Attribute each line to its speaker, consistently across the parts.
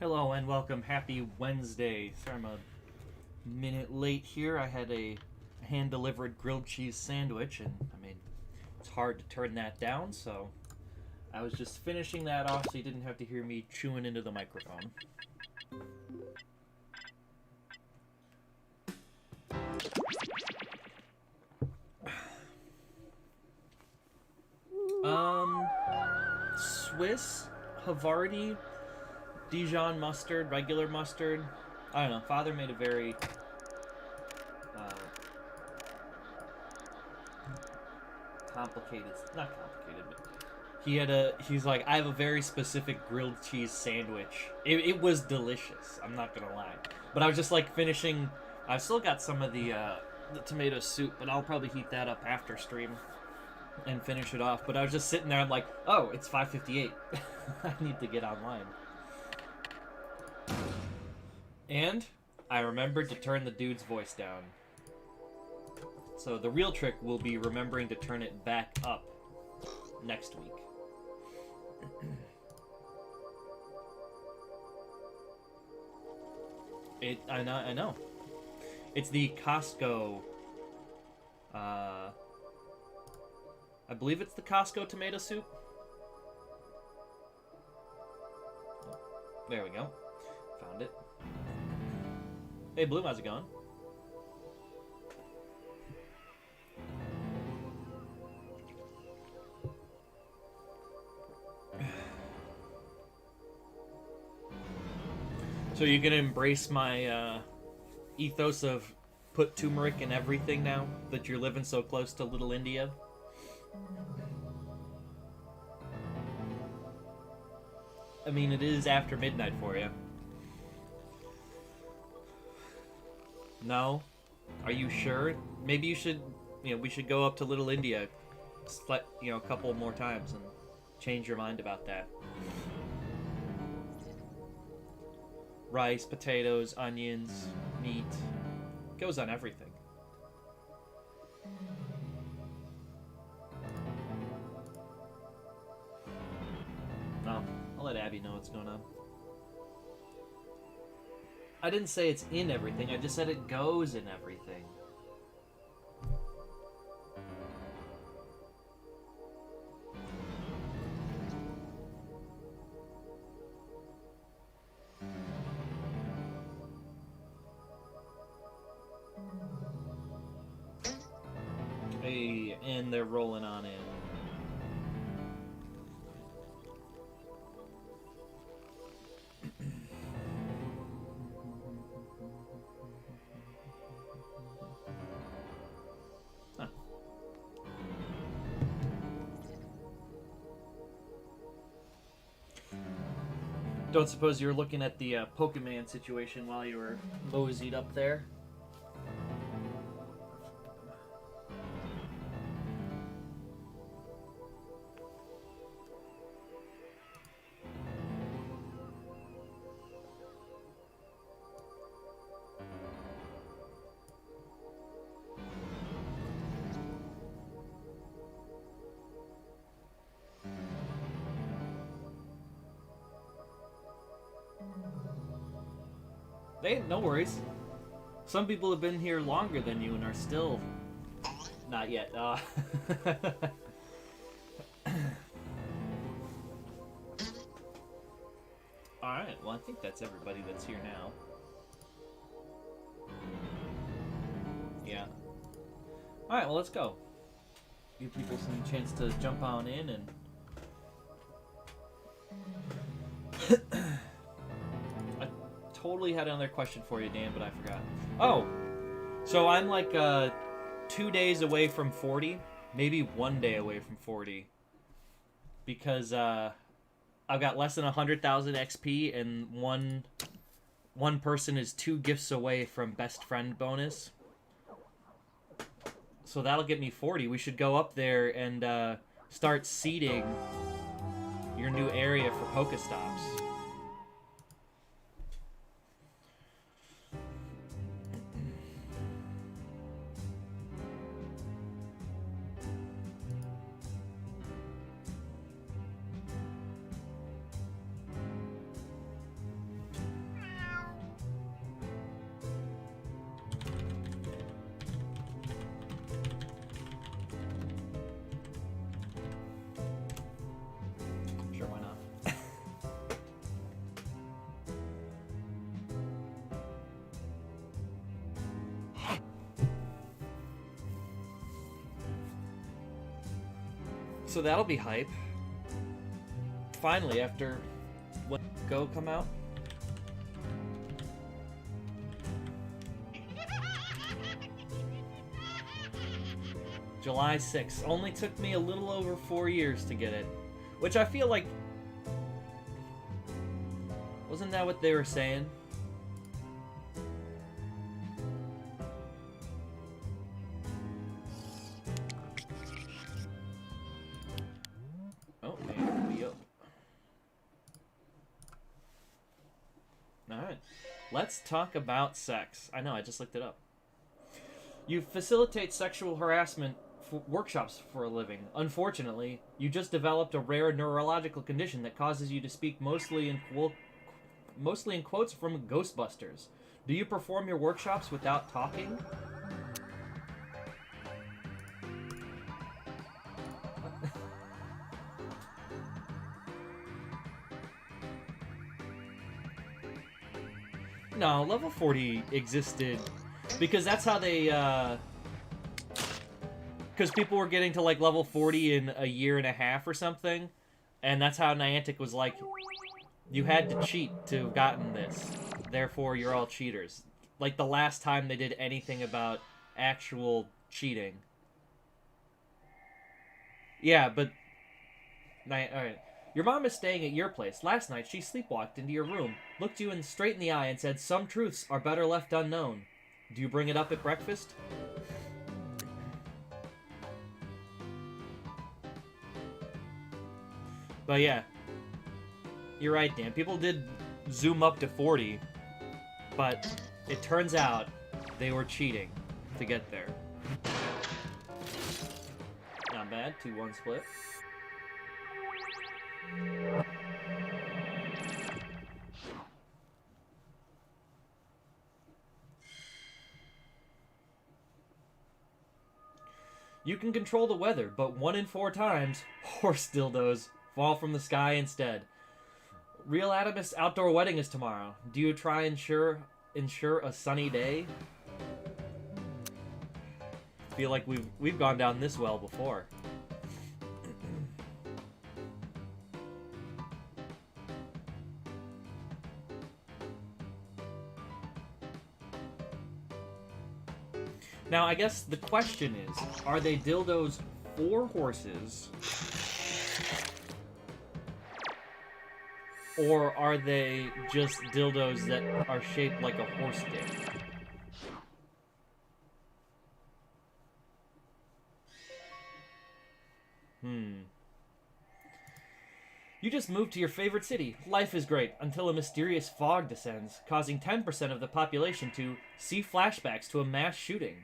Speaker 1: Hello and welcome. Happy Wednesday. Sorry I'm a minute late here. I had a hand-delivered grilled cheese sandwich, and it's hard to turn that down, so I was just finishing that off so you didn't have to hear me chewing into the microphone. Swiss, Havarti, Dijon mustard, regular mustard. I don't know. Father made a very uh, complicated, not complicated, but he's like, I have a very specific grilled cheese sandwich. It was delicious, I'm not gonna lie. But I was just like finishing, I've still got some of the tomato soup, but I'll probably heat that up after stream and finish it off. But I was just sitting there, I'm like, oh, it's 5:58. I need to get online. And I remembered to turn the dude's voice down. So the real trick will be remembering to turn it back up next week. I know. It's the Costco. I believe it's the Costco tomato soup. There we go. Found it. Hey, Bloom, how's it going? So you're gonna embrace my ethos of put turmeric in everything now that you're living so close to Little India? I mean, it is after midnight for you. No? Are you sure? Maybe you should, we should go up to Little India, a couple more times and change your mind about that. Rice, potatoes, onions, meat. Goes on everything. No, I'll let Abby know what's going on. I didn't say it's in everything, I just said it goes in everything. Hey, and they're rolling on in. Huh. Don't suppose you were looking at the Pokemon situation while you were moseyed up there? No worries. Some people have been here longer than you and are still not yet. Alright, well, I think that's everybody that's here now. Yeah. Alright, well, let's go. Give people some chance to jump on in and... totally had another question for you, Dan, but I forgot. Oh, so I'm like 2 days away from 40, maybe 1 day away from 40, because I've got less than 100,000 XP, and one person is 2 gifts away from best friend bonus. So that'll get me 40. We should go up there and start seeding your new area for Pokestops. So that'll be hype. Finally, after when Go come out. July 6th. Only took me a little over 4 years to get it. Which I feel like... Wasn't that what they were saying? Oh, man, we up. Alright. Let's talk about sex. I know, I just looked it up. You facilitate sexual harassment workshops for a living. Unfortunately, you just developed a rare neurological condition that causes you to speak mostly in quotes from Ghostbusters. Do you perform your workshops without talking? No, level 40 existed because that's how they, because people were getting to, like, level 40 in a year and a half or something, and that's how Niantic was like, you had to cheat to have gotten this, therefore you're all cheaters. Like, the last time they did anything about actual cheating. Yeah, but... Alright. Your mom is staying at your place. Last night, she sleepwalked into your room, looked you straight in the eye, and said, "Some truths are better left unknown." Do you bring it up at breakfast? But yeah, you're right, Dan. People did zoom up to 40, but it turns out they were cheating to get there. Not bad. 2-1 split. You can control the weather, but 1 in 4 times, horse dildos fall from the sky instead. Real Adamus outdoor wedding is tomorrow. Do you try ensure a sunny day? Feel like we've gone down this well before. Now, I guess the question is, are they dildos for horses? Or are they just dildos that are shaped like a horse dick? You just moved to your favorite city. Life is great, until a mysterious fog descends, causing 10% of the population to see flashbacks to a mass shooting.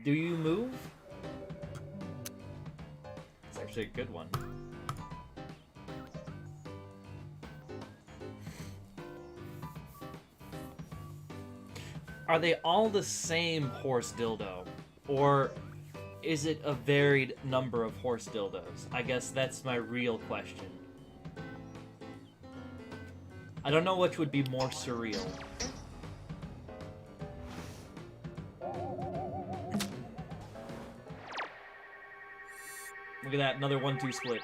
Speaker 1: Do you move? It's actually a good one. Are they all the same horse dildo? Or is it a varied number of horse dildos? I guess that's my real question. I don't know which would be more surreal. Look at that, another 1-2 split.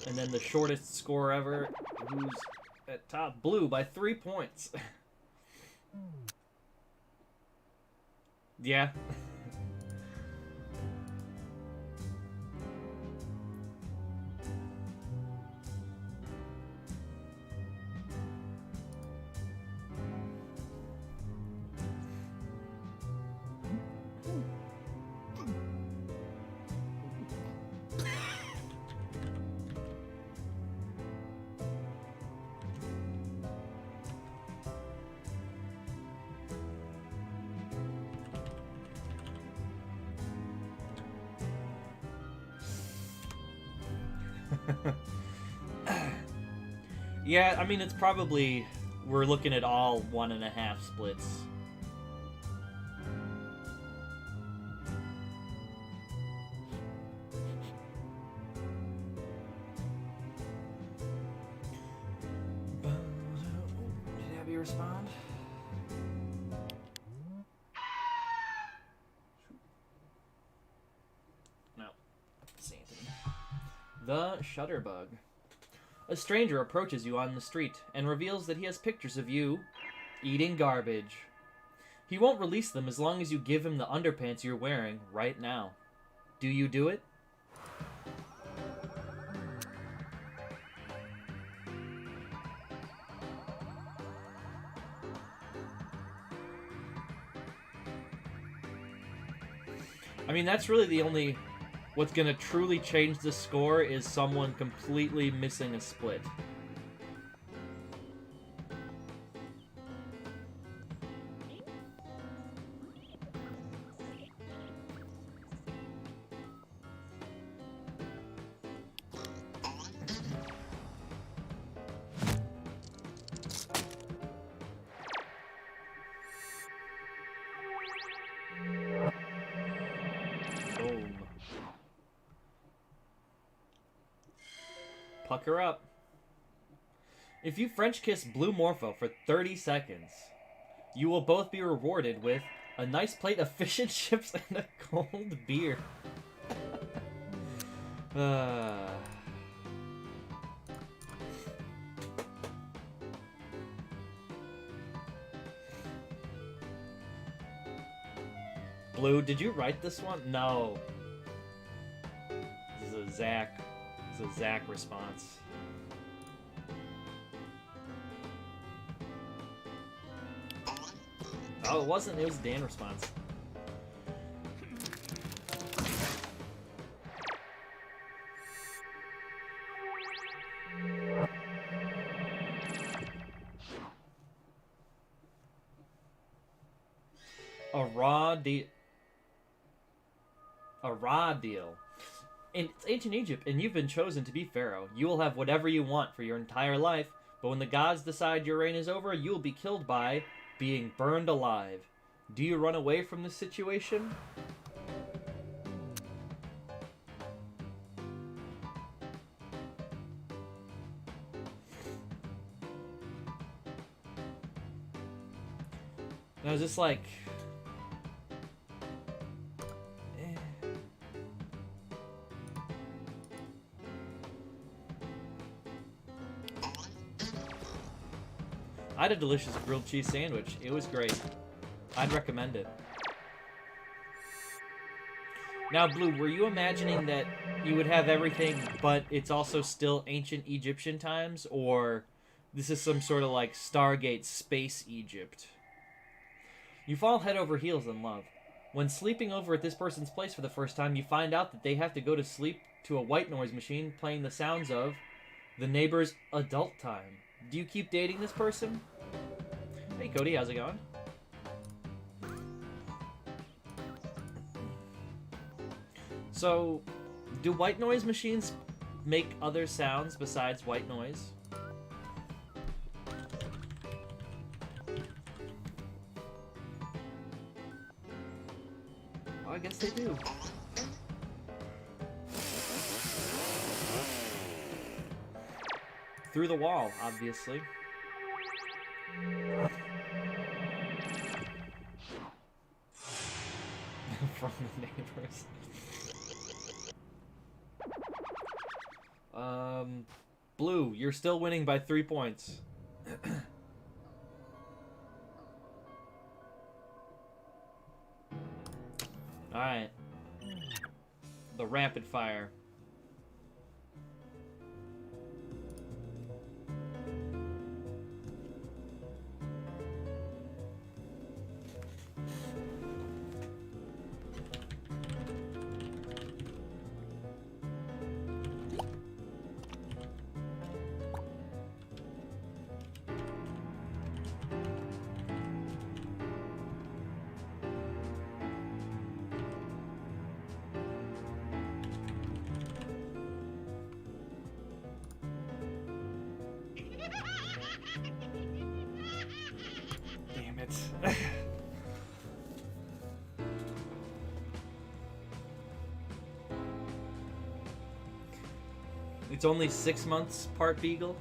Speaker 1: And then the shortest score ever, who's at top, Blue by 3 points. Yeah. Yeah, I mean, it's probably... We're looking at all 1.5 splits. Did Abby respond? The Shutterbug. A stranger approaches you on the street and reveals that he has pictures of you eating garbage. He won't release them as long as you give him the underpants you're wearing right now. Do you do it? I mean, that's really the only... What's going to truly change the score is someone completely missing a split. Pucker up. If you French kiss Blue Morpho for 30 seconds, you will both be rewarded with a nice plate of fish and chips and a cold beer. Blue, did you write this one? No. This is a Zach. It's a Zach response. Oh, it wasn't. It was a Dan response. A raw deal. It's ancient Egypt, and you've been chosen to be pharaoh. You will have whatever you want for your entire life, but when the gods decide your reign is over, you will be killed by being burned alive. Do you run away from this situation? I was just like... I had a delicious grilled cheese sandwich. It was great. I'd recommend it. Now, Blue, were you imagining that you would have everything, but it's also still ancient Egyptian times? Or this is some sort of like Stargate space Egypt? You fall head over heels in love. When sleeping over at this person's place for the first time, you find out that they have to go to sleep to a white noise machine playing the sounds of the neighbor's adult time. Do you keep dating this person? Hey, Cody, how's it going? So, do white noise machines make other sounds besides white noise? Oh, I guess they do. Through the wall, obviously. From the neighbors. Blue, you're still winning by 3 points. Alright. The rapid fire. Damn it. It's only 6 months part Beagle?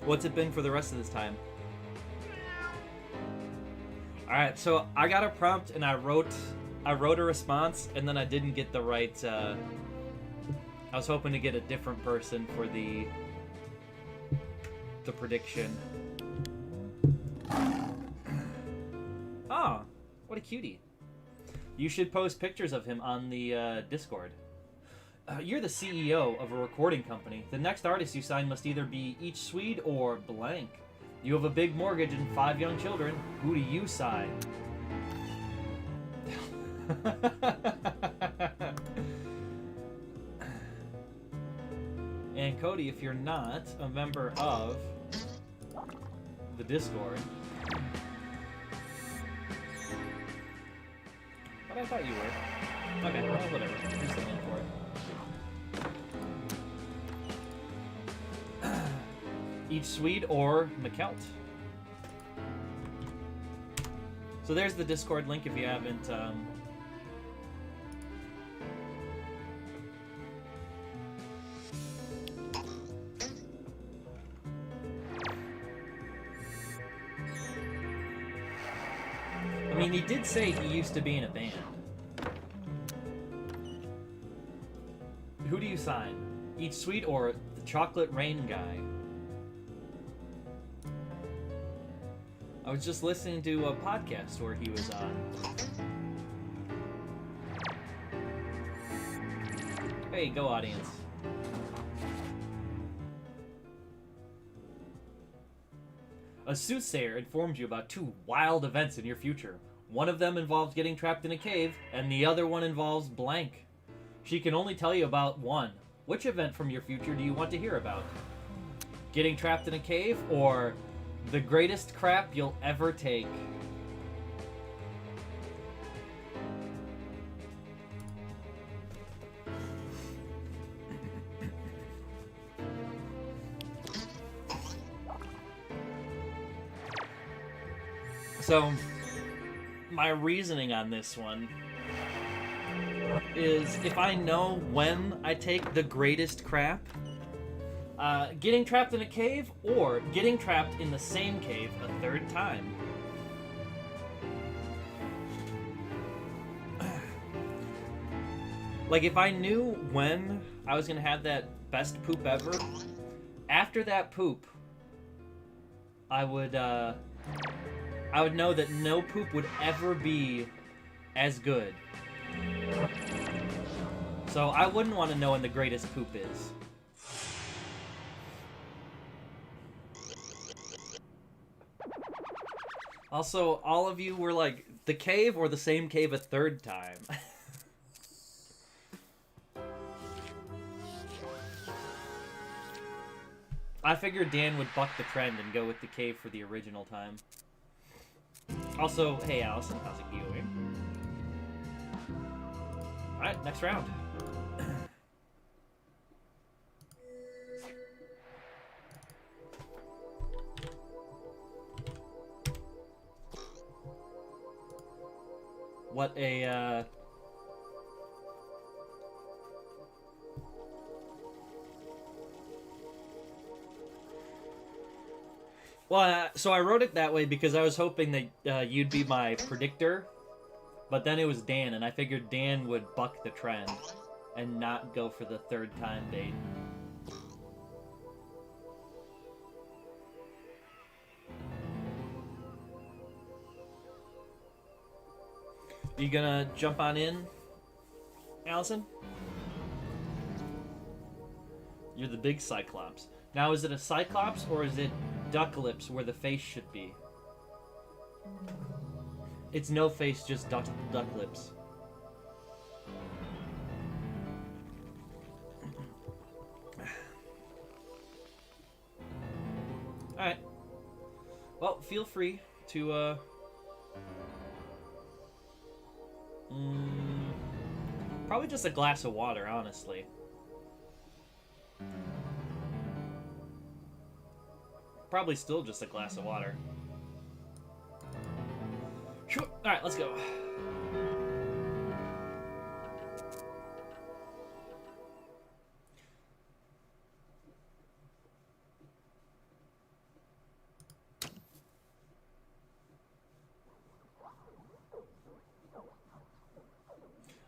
Speaker 1: What's it been for the rest of this time? Alright, so I got a prompt and I wrote a response and then I didn't get the right I was hoping to get a different person for the prediction. Ah, what a cutie. You should post pictures of him on the Discord. You're the CEO of a recording company. The next artist you sign must either be each Swede or blank. You have a big mortgage and 5 young children. Who do you sign? And Cody, if you're not a member of the Discord, but I thought you were. Okay, well, whatever. Here's the link for it. Each Swede or McKelt. So there's the Discord link if you haven't. I mean, he did say he used to be in a band. Who do you sign? Each Swede or the Chocolate Rain Guy? I was just listening to a podcast where he was on. Hey, go audience. A soothsayer informed you about 2 wild events in your future. One of them involves getting trapped in a cave, and the other one involves blank. She can only tell you about one. Which event from your future do you want to hear about? Getting trapped in a cave, or the greatest crap you'll ever take? So, my reasoning on this one is if I know when I take the greatest crap, getting trapped in a cave or getting trapped in the same cave a 3rd time. Like, if I knew when I was gonna have that best poop ever, after that poop, I would know that no poop would ever be as good. So I wouldn't want to know when the greatest poop is. Also, all of you were like, the cave or the same cave a 3rd time? I figured Dan would buck the trend and go with the cave for the original time. Also, hey Allison, how's it going? Alright, next round. What a, Well, so I wrote it that way because I was hoping that you'd be my predictor, but then it was Dan, and I figured Dan would buck the trend and not go for the 3rd time bait. You gonna jump on in, Allison? You're the big Cyclops. Now, is it a Cyclops or is it duck lips where the face should be? It's no face, just duck lips. Alright. Well, feel free to, probably just a glass of water, honestly. Probably still just a glass of water. Sure. Alright, let's go.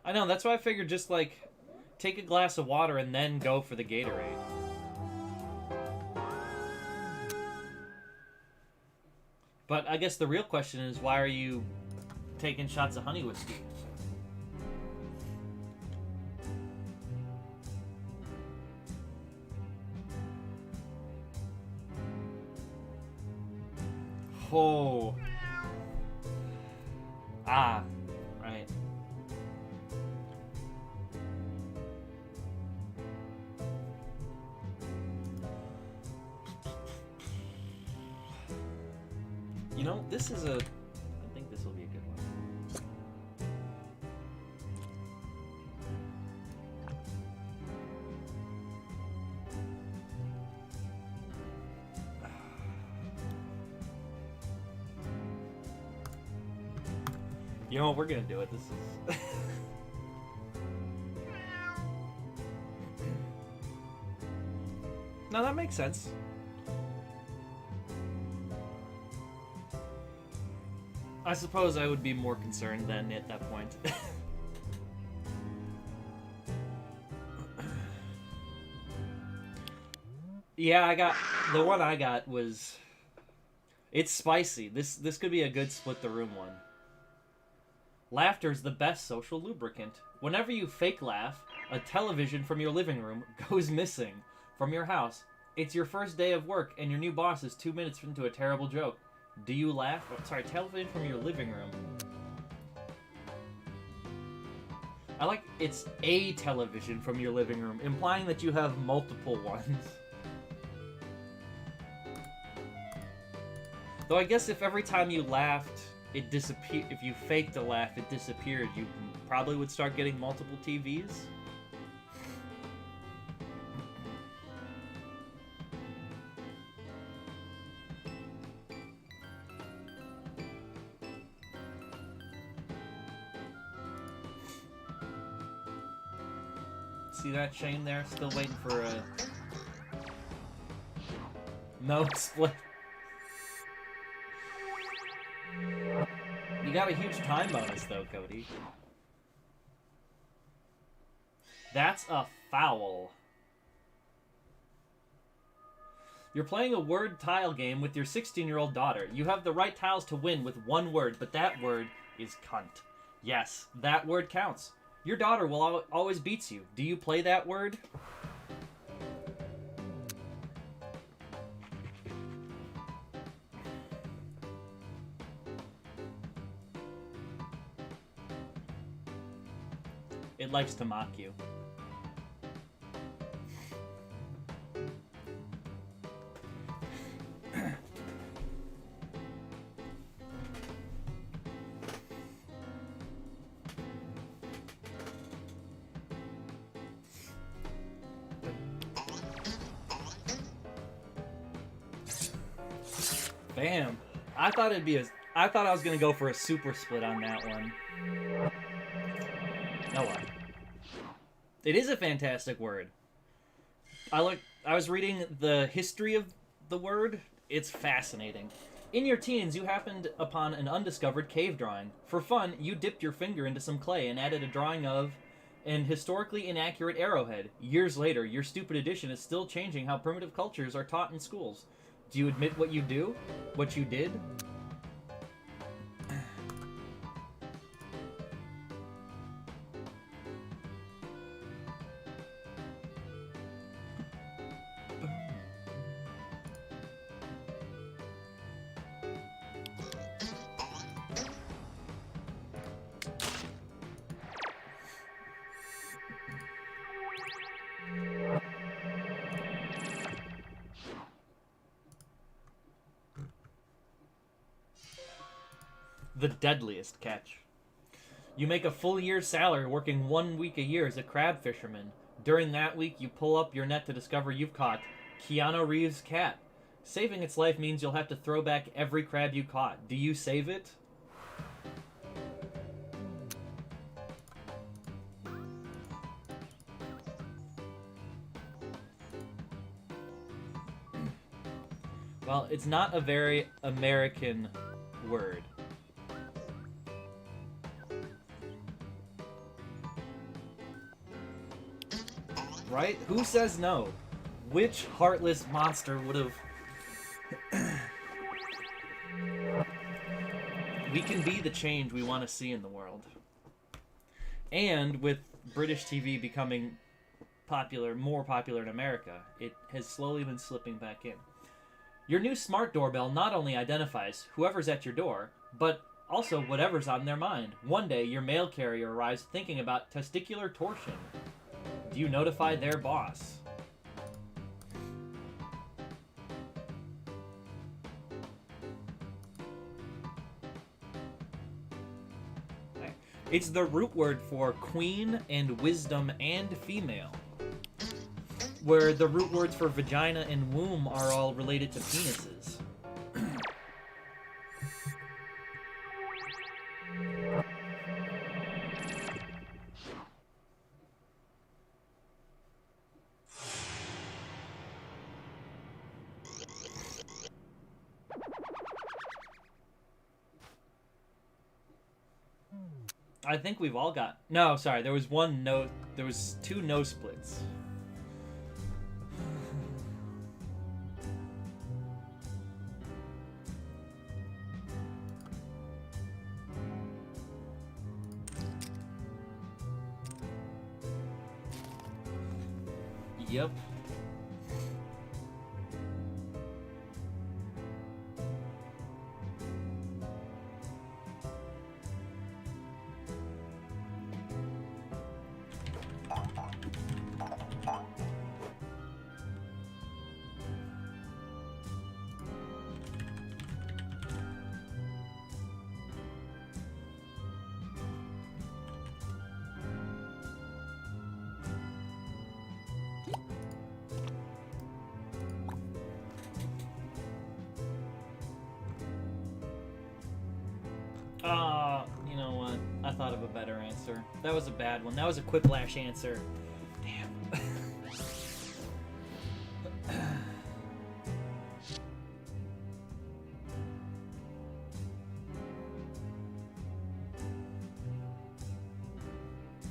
Speaker 1: I know, that's why I figured just, like, take a glass of water and then go for the Gatorade. But I guess the real question is, why are you taking shots of honey whiskey? Oh. Ah, right. You know, this is a... I think this will be a good one. You know what? We're gonna do it. This is... No, that makes sense. I suppose I would be more concerned then at that point. Yeah, I got... The one I got was... It's spicy. This could be a good split the room one. Laughter's the best social lubricant. Whenever you fake laugh, a television from your living room goes missing from your house. It's your first day of work and your new boss is 2 minutes into a terrible joke. Do you laugh? Oh, sorry, television from your living room. I like it's a television from your living room, implying that you have multiple ones. Though I guess if every time you laughed, it disappeared. If you faked a laugh, it disappeared. You probably would start getting multiple TVs. See that Shane there? Still waiting for a... No split. You got a huge time bonus though, Cody. That's a foul. You're playing a word tile game with your 16-year-old daughter. You have the right tiles to win with one word, but that word is cunt. Yes, that word counts. Your daughter will always beats you. Do you play that word? It likes to mock you. Bam. I thought I was gonna go for a super split on that one. Oh well. It is a fantastic word. I was reading the history of the word. It's fascinating. In your teens, you happened upon an undiscovered cave drawing. For fun, you dipped your finger into some clay and added a drawing of an historically inaccurate arrowhead. Years later, your stupid addition is still changing how primitive cultures are taught in schools. Do you admit what you do? What you did? The deadliest catch. You make a full year's salary working 1 week a year as a crab fisherman. During that week, you pull up your net to discover you've caught Keanu Reeves' cat. Saving its life means you'll have to throw back every crab you caught. Do you save it? Well, it's not a very American word. Right? Who says no? Which heartless monster would have... We can be the change we want to see in the world. And with British TV becoming more popular in America, it has slowly been slipping back in. Your new smart doorbell not only identifies whoever's at your door, but also whatever's on their mind. One day, your mail carrier arrives thinking about testicular torsion. Do you notify their boss? It's the root word for queen and wisdom and female, where the root words for vagina and womb are all related to penises. I think we've all got... No, sorry, there was one no... There was 2 no splits. Yep. You know what? I thought of a better answer. That was a bad one. That was a quiplash answer. Damn.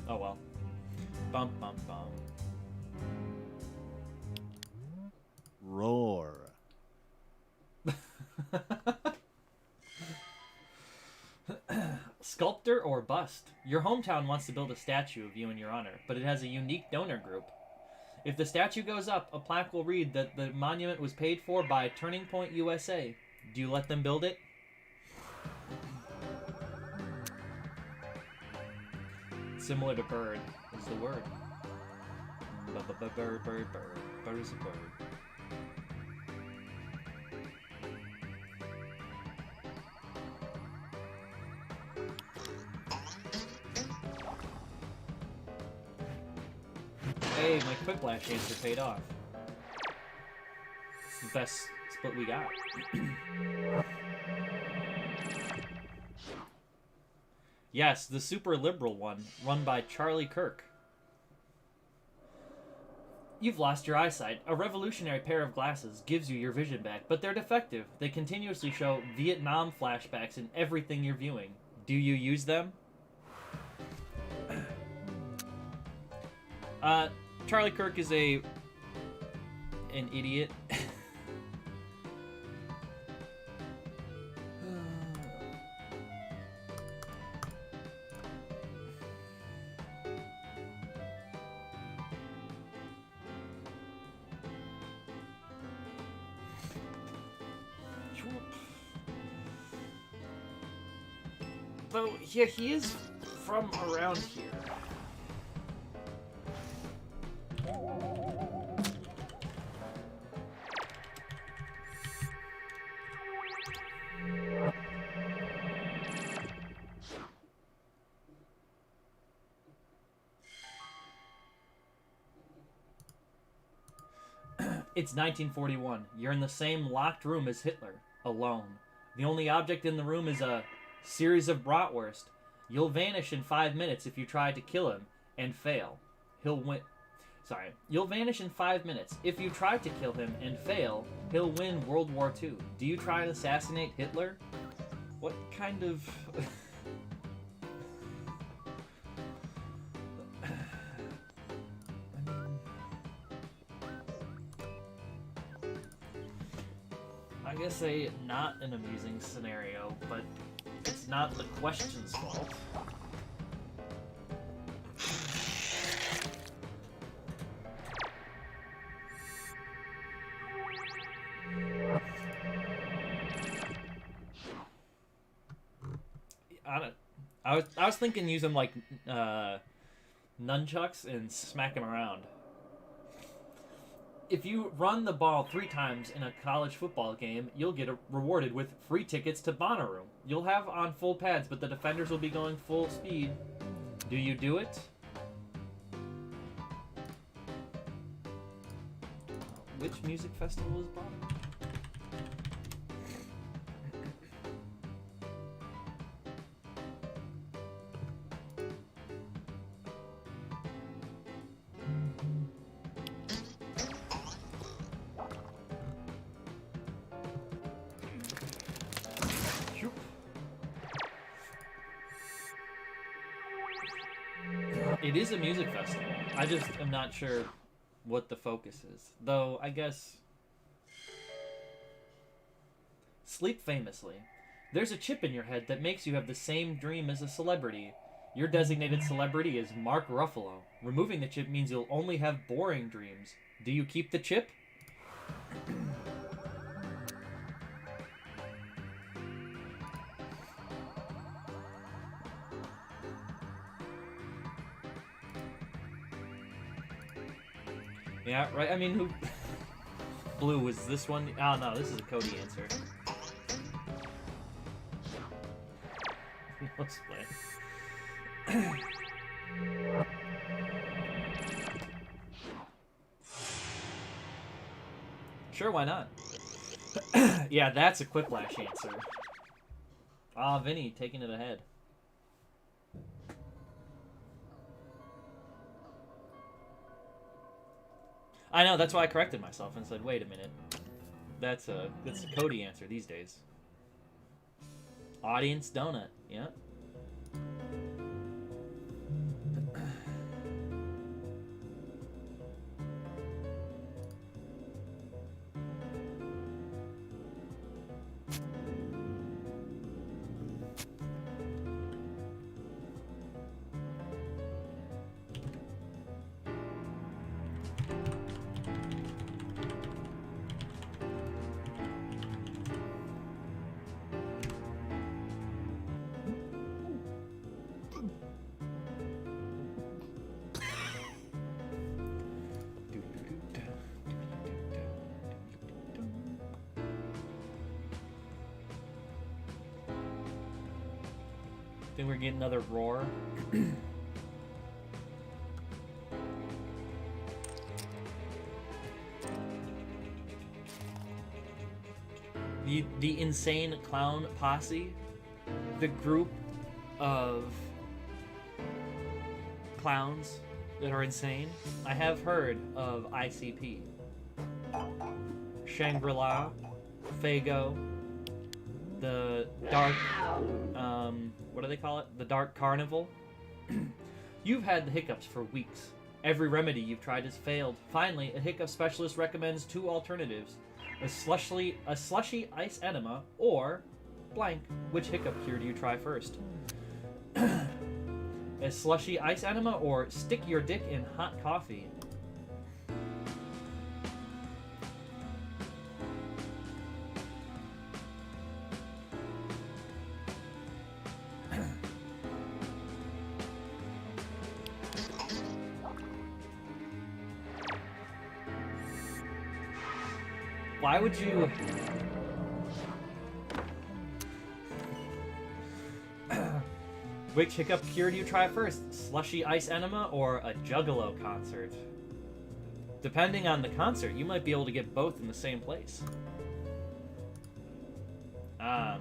Speaker 1: Oh well. Bum bum bum.
Speaker 2: Roar.
Speaker 1: Sculptor or bust? Your hometown wants to build a statue of you in your honor, but it has a unique donor group. If the statue goes up, a plaque will read that the monument was paid for by Turning Point USA. Do you let them build it? Similar to bird is the word. Bird, bird, bird. Bird is a bird. Hey, my quiplash answer paid off. It's the best split we got. Yes, the super liberal one, run by Charlie Kirk. You've lost your eyesight. A revolutionary pair of glasses gives you your vision back, but they're defective. They continuously show Vietnam flashbacks in everything you're viewing. Do you use them? Charlie Kirk is an idiot. Though, yeah, he is from around here. It's 1941. You're in the same locked room as Hitler, alone. The only object in the room is a series of bratwurst. You'll vanish in 5 minutes if you try to kill him and fail. He'll win. Sorry. You'll vanish in 5 minutes. If you try to kill him and fail, he'll win World War II. Do you try and assassinate Hitler? What kind of... I mean... I guess not an amusing scenario, but it's not the question's fault. I was thinking use them like nunchucks and smack them around. If you run the ball 3 times in a college football game, you'll get rewarded with free tickets to Bonnaroo. You'll have on full pads, but the defenders will be going full speed. Do you do it? Which music festival is Bonnaroo? It is a music festival. I just am not sure what the focus is. Though, I guess... Sleep famously. There's a chip in your head that makes you have the same dream as a celebrity. Your designated celebrity is Mark Ruffalo. Removing the chip means you'll only have boring dreams. Do you keep the chip? Yeah, right. I mean, who... Blue, was this one? Oh, no, this is a Cody answer. Let's play. Sure, why not? Yeah, that's a quiplash answer. Ah, Vinny, taking it ahead. I know, that's why I corrected myself and said, wait a minute. That's a Cody answer these days. Audience donut, yeah. Think we're getting another roar. The Insane Clown Posse, the group of clowns that are insane. I have heard of ICP, Shangri-La, Fago, the Dark, what do they call it? The Dark Carnival. You've had the hiccups for weeks. Every remedy you've tried has failed. Finally, a hiccup specialist recommends 2 alternatives. A slushy ice enema, or blank. Which hiccup cure do you try first? A slushy ice enema, or stick your dick in hot coffee? Why would you... Which hiccup cure do you try first? Slushy ice enema or a Juggalo concert? Depending on the concert, you might be able to get both in the same place. I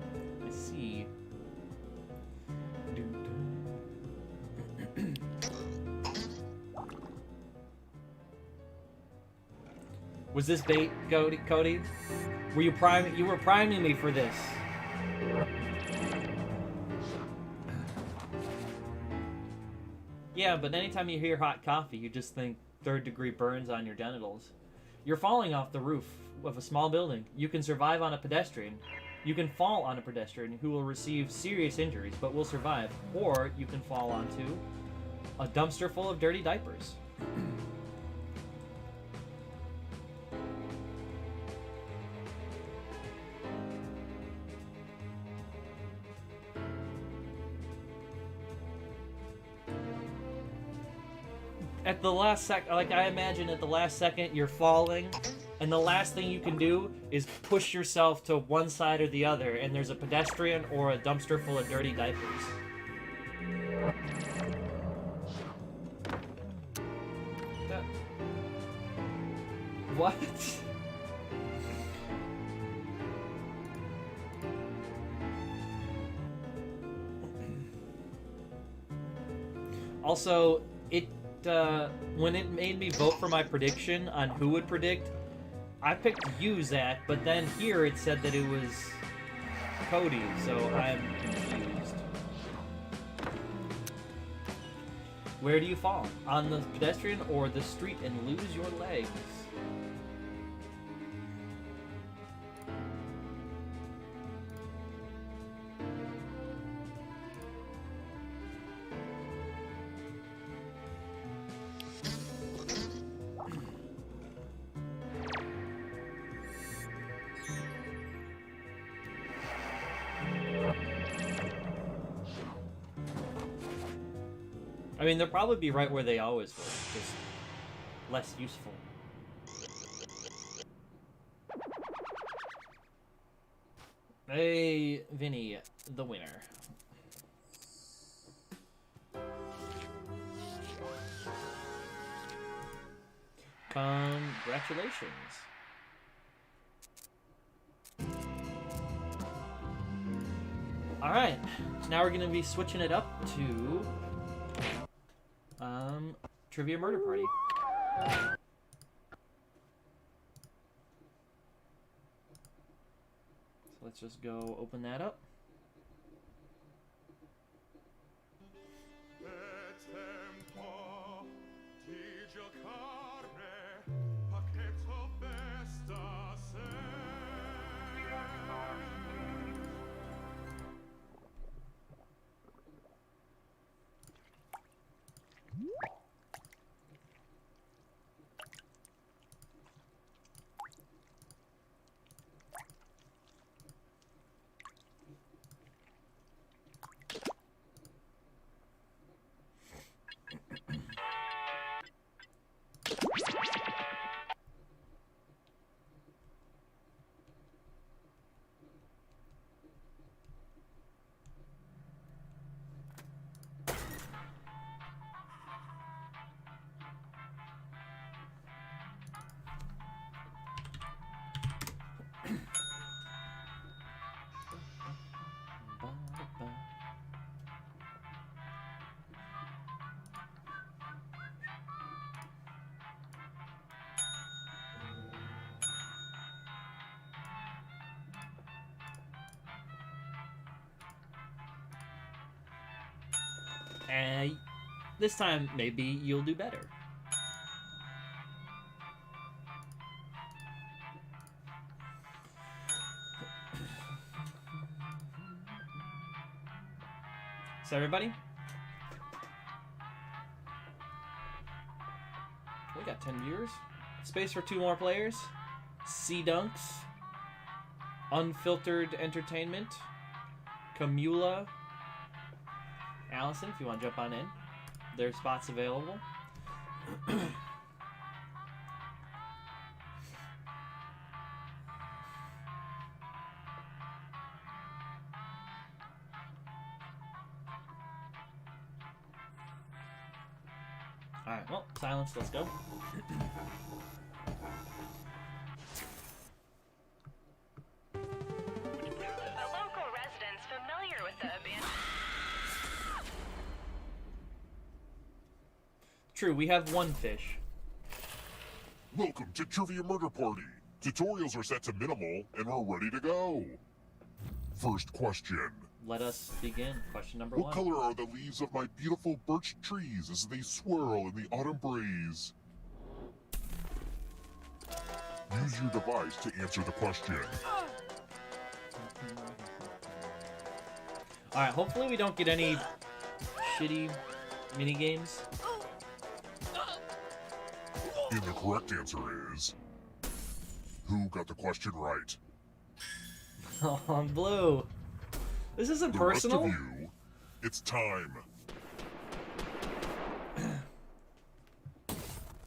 Speaker 1: see. Was this bait, Cody? Were you priming? You were priming me for this. Yeah, but anytime you hear hot coffee, you just think third-degree burns on your genitals. You're falling off the roof of a small building. You can survive on a pedestrian. You can fall on a pedestrian who will receive serious injuries but will survive. Or you can fall onto a dumpster full of dirty diapers. At the last sec, like I imagine at the last second you're falling, and the last thing you can do is push yourself to one side or the other, and there's a pedestrian or a dumpster full of dirty diapers. What? Also, when it made me vote for my prediction on who would predict, I picked you, Zach, but then here it said that it was Cody, so I'm confused. Where do you fall? On the pedestrian or the street and lose your legs? I mean, they'll probably be right where they always were, just less useful. Hey, Vinny, the winner. Congratulations. Alright, now we're gonna be switching it up to Trivia Murder Party. So let's just go open that up. This time, maybe you'll do better. So everybody, we got 10 viewers. Space for 2 more players. C-Dunks, Unfiltered Entertainment, Camula, Allison, if you want to jump on in. There's spots available. Alright, well, silence, let's go. True, we have one fish.
Speaker 2: Welcome to Trivia Murder Party. Tutorials are set to minimal, and we're ready to go. First question.
Speaker 1: Let us begin. Question number
Speaker 2: What
Speaker 1: 1.
Speaker 2: color are the leaves of my beautiful birch trees as they swirl in the autumn breeze? Use your device to answer the question.
Speaker 1: Alright, hopefully we don't get any shitty minigames.
Speaker 2: And the correct answer is... Who got the question right?
Speaker 1: Oh, I'm blue. This isn't
Speaker 2: The
Speaker 1: personal.
Speaker 2: rest of you, it's time.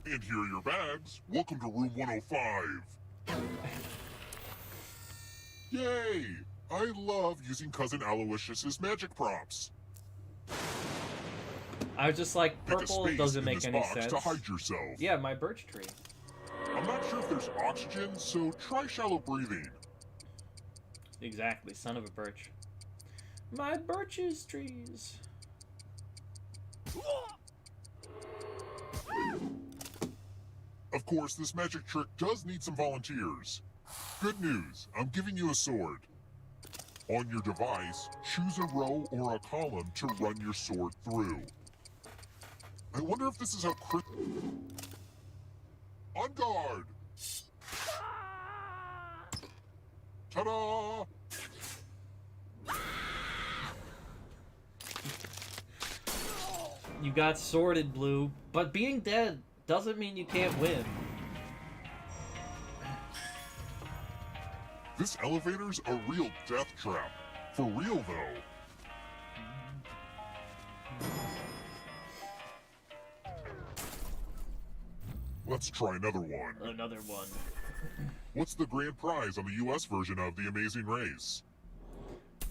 Speaker 2: And here are your bags. Welcome to room 105. Yay! I love using Cousin Aloysius's magic props.
Speaker 1: I was just like,
Speaker 2: Pick a
Speaker 1: purple
Speaker 2: space
Speaker 1: doesn't
Speaker 2: in
Speaker 1: make
Speaker 2: this
Speaker 1: any
Speaker 2: box
Speaker 1: sense.
Speaker 2: to hide yourself.
Speaker 1: Yeah, my birch tree.
Speaker 2: I'm not sure if there's oxygen, so try shallow breathing.
Speaker 1: Exactly, son of a birch. My birches trees.
Speaker 2: Of course, this magic trick does need some volunteers. Good news, I'm giving you a sword. On your device, choose a row or a column to run your sword through. I wonder if this is how On guard! Ta-da!
Speaker 1: You got sorted, Blue, but being dead doesn't mean you can't win.
Speaker 2: This elevator's a real death trap. For real, though. Let's try another one.
Speaker 1: Another one.
Speaker 2: What's the grand prize on the US version of The Amazing Race?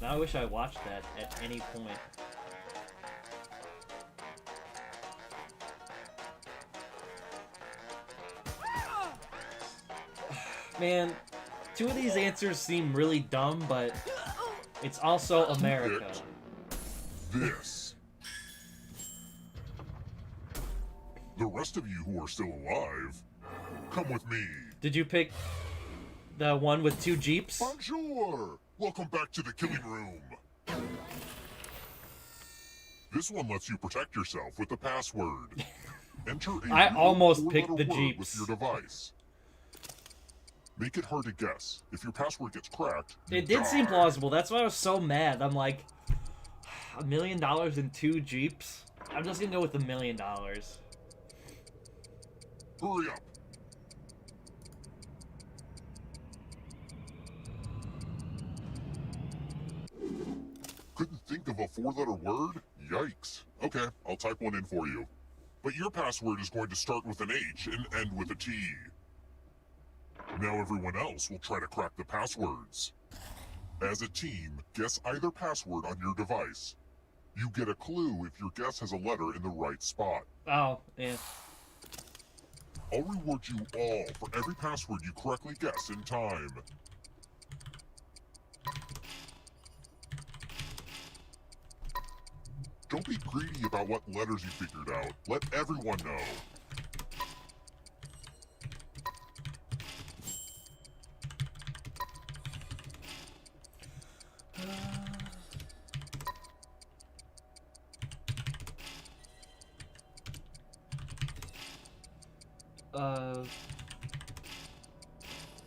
Speaker 1: Now I wish I watched that at any point. Man, two of these answers seem really dumb, but it's also America.
Speaker 2: This. The rest of you who are still alive, come with me.
Speaker 1: Did you pick the one with two jeeps?
Speaker 2: Bonjour! Welcome back to the killing room. This one lets you protect yourself with the password. Enter a
Speaker 1: I almost
Speaker 2: four-letter
Speaker 1: picked the
Speaker 2: word
Speaker 1: jeeps.
Speaker 2: with your device. Make it hard to guess. If your password gets cracked, you
Speaker 1: It did
Speaker 2: die.
Speaker 1: seem plausible. That's why I was so mad. I'm like, $1 million and two jeeps? I'm just gonna go with $1 million.
Speaker 2: Hurry up. Couldn't think of a four-letter word? Yikes. Okay, I'll type one in for you. But your password is going to start with an H and end with a T. Now everyone else will try to crack the passwords. As a team, guess either password on your device. You get a clue if your guess has a letter in the right spot.
Speaker 1: Oh, yeah.
Speaker 2: I'll reward you all for every password you correctly guess in time. Don't be greedy about what letters you figured out. Let everyone know.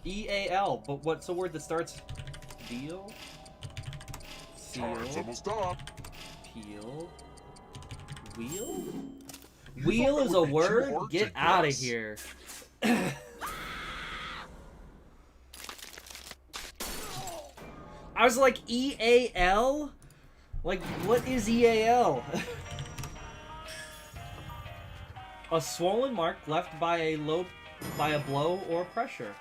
Speaker 1: EAL, but what's a word that starts deal?
Speaker 2: Time's
Speaker 1: Seal,
Speaker 2: almost up.
Speaker 1: peel, wheel?
Speaker 2: You
Speaker 1: Wheel
Speaker 2: thought that
Speaker 1: is a
Speaker 2: would be too
Speaker 1: word?
Speaker 2: hard to
Speaker 1: Get out of
Speaker 2: guess.
Speaker 1: here. I was like, EAL? Like, what is EAL? A swollen mark left by a blow or pressure.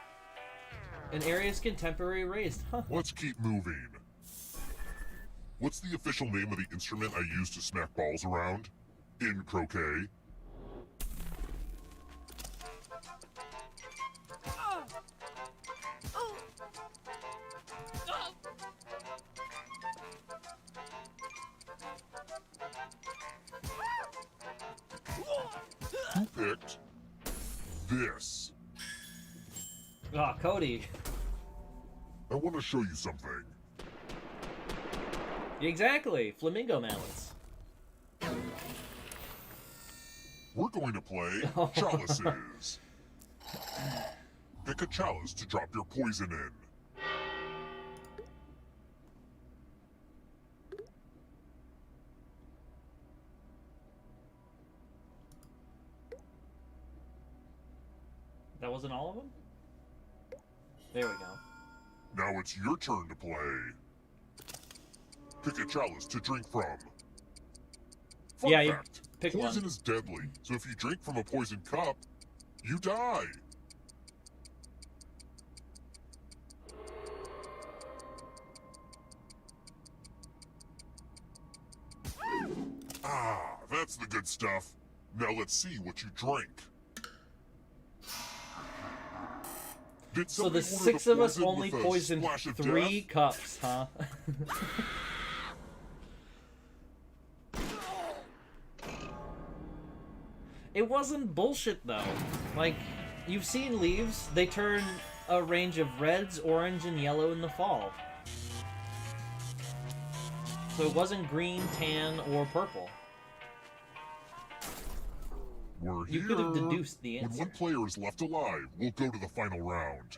Speaker 1: An area is contemporary raised. Huh.
Speaker 2: Let's keep moving. What's the official name of the instrument I use to smack balls around? In croquet. Who picked this?
Speaker 1: Ah, Cody.
Speaker 2: I want to show you something.
Speaker 1: Exactly. Flamingo mallets.
Speaker 2: We're going to play Chalices. Pick a chalice to drop your poison in.
Speaker 1: That wasn't all of them? There we go.
Speaker 2: Now it's your turn to play. Pick a chalice to drink from. Fun
Speaker 1: Yeah, you
Speaker 2: fact,
Speaker 1: pick
Speaker 2: poison
Speaker 1: one.
Speaker 2: is deadly, so if you drink from a poisoned cup, you die. Ah, that's the good stuff. Now let's see what you drank. Did
Speaker 1: So the
Speaker 2: somebody order
Speaker 1: 6 of us
Speaker 2: poison
Speaker 1: only
Speaker 2: with a
Speaker 1: poisoned
Speaker 2: splash of
Speaker 1: 3
Speaker 2: death?
Speaker 1: cups, huh? It wasn't bullshit though. Like, you've seen leaves, they turn a range of reds, orange, and yellow in the fall. So it wasn't green, tan, or purple.
Speaker 2: We're
Speaker 1: You
Speaker 2: here.
Speaker 1: could have deduced the
Speaker 2: When
Speaker 1: answer.
Speaker 2: one player is left alive, we'll go to the final round.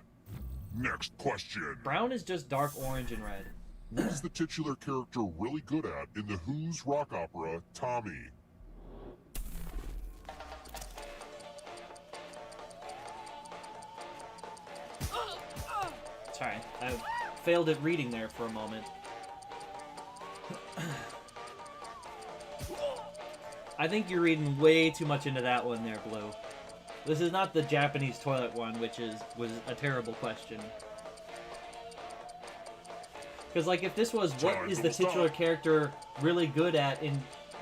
Speaker 2: Next question.
Speaker 1: Brown is just dark orange and red.
Speaker 2: What is the titular character really good at in the Who's rock opera, Tommy?
Speaker 1: Sorry, I failed at reading there for a moment. I think you're reading way too much into that one there, Blue. This is not the Japanese toilet one, which was a terrible question. Because, like, if this was what is the titular character really good at in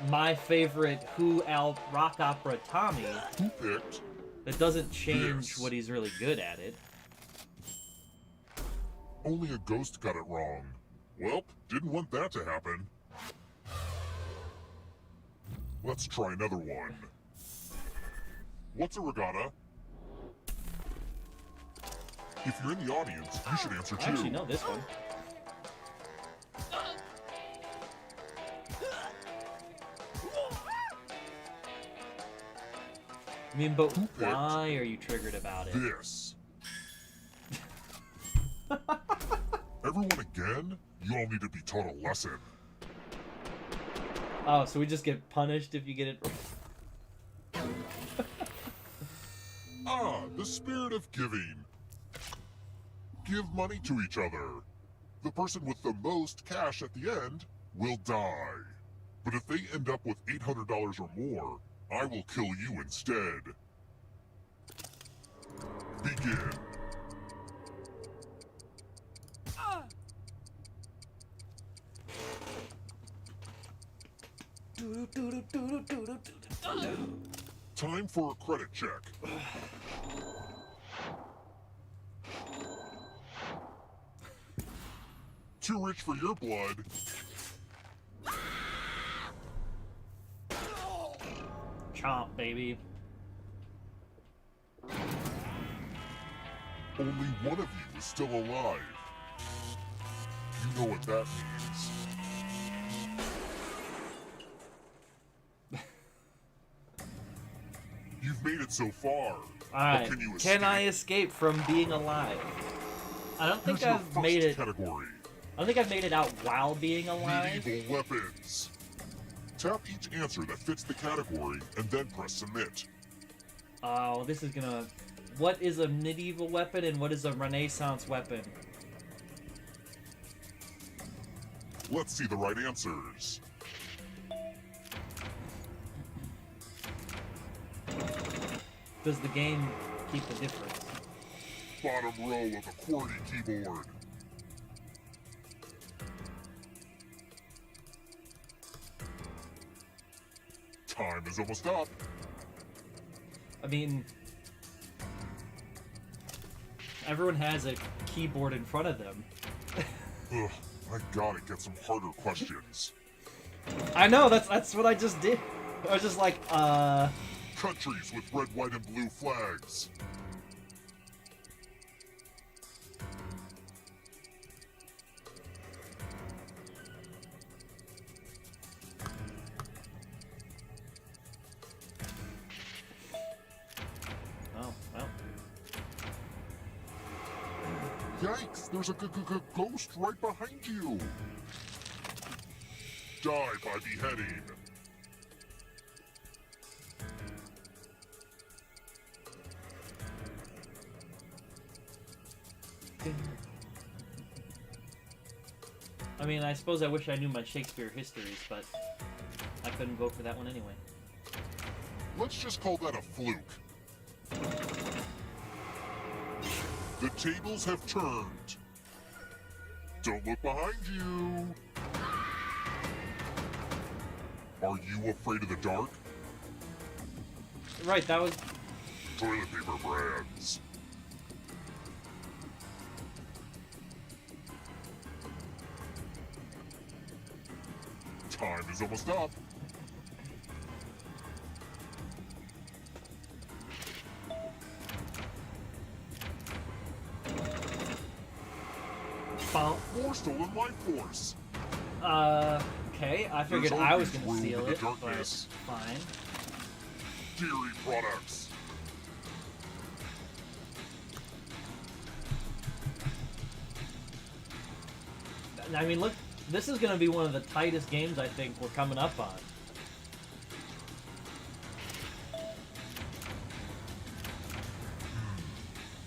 Speaker 1: my favorite rock opera, Tommy,
Speaker 2: Who picked?
Speaker 1: that doesn't change
Speaker 2: Yes.
Speaker 1: what he's really good at it.
Speaker 2: Only a ghost got it wrong. Welp, didn't want that to happen. Let's try another one. What's a regatta? If you're in the audience, you should answer too.
Speaker 1: I actually know this one. I mean, but why are you triggered about it?
Speaker 2: This. Everyone again? You all need to be taught a lesson.
Speaker 1: Oh, so we just get punished if you get it.
Speaker 2: Ah, the spirit of giving. Give money to each other. The person with the most cash at the end will die. But if they end up with $800 or more, I will kill you instead. Begin. Time for a credit check. Too rich for your blood.
Speaker 1: Chomp, baby.
Speaker 2: Only one of you is still alive. You know what that means. You've made it so far.
Speaker 1: Alright,
Speaker 2: But can you
Speaker 1: can I
Speaker 2: escape?
Speaker 1: escape from being alive? I don't think
Speaker 2: Here's your
Speaker 1: I've made
Speaker 2: first
Speaker 1: it.
Speaker 2: category.
Speaker 1: I don't think I've made it out while being alive.
Speaker 2: Medieval weapons. Tap each answer that fits the category and then press submit.
Speaker 1: Oh, this is gonna. What is a medieval weapon and what is a Renaissance weapon?
Speaker 2: Let's see the right answers.
Speaker 1: Does the game keep the difference?
Speaker 2: Bottom row of a QWERTY keyboard. Time is almost up.
Speaker 1: I mean, everyone has a keyboard in front of them.
Speaker 2: Ugh, I gotta get some harder questions.
Speaker 1: I know, that's what I just did. I was just like,
Speaker 2: Countries with red, white, and blue flags.
Speaker 1: oh, well.
Speaker 2: Yikes! There's a ghost right behind you! Die by beheading!
Speaker 1: I mean, I suppose I wish I knew my Shakespeare histories, but I couldn't vote for that one anyway.
Speaker 2: Let's just call that a fluke. The tables have turned. Don't look behind you. Are you afraid of the dark?
Speaker 1: Right, that was...
Speaker 2: Toilet paper brands. Time is almost up. More stolen life force.
Speaker 1: Okay, I figured I was gonna steal it, but
Speaker 2: darkness.
Speaker 1: fine.
Speaker 2: Dairy products.
Speaker 1: I mean, look, this is gonna be one of the tightest games I think we're coming up on.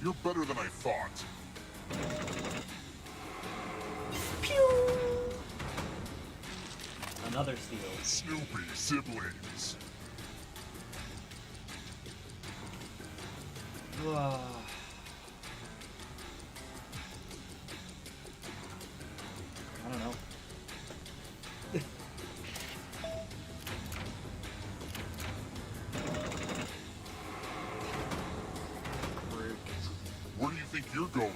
Speaker 2: You're better than I thought.
Speaker 1: Pew! Another steal.
Speaker 2: Snoopy siblings.
Speaker 1: I don't know.
Speaker 2: Where do you think you're going?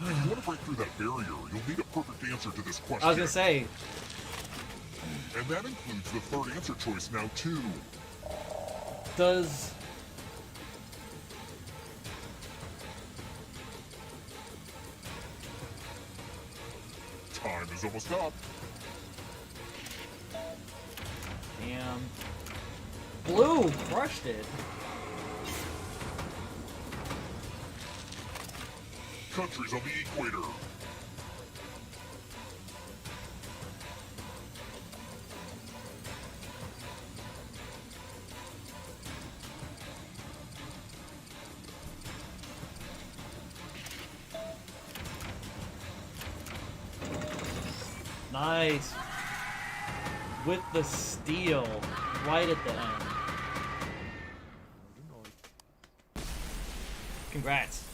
Speaker 2: If you want to break through that barrier, you'll need a perfect answer to this question.
Speaker 1: I was gonna say,
Speaker 2: And that includes the third answer choice now, too.
Speaker 1: does...
Speaker 2: Time is almost up.
Speaker 1: Damn. Blue crushed it.
Speaker 2: Countries on the equator.
Speaker 1: Nice. With the steal right at the end. Congrats.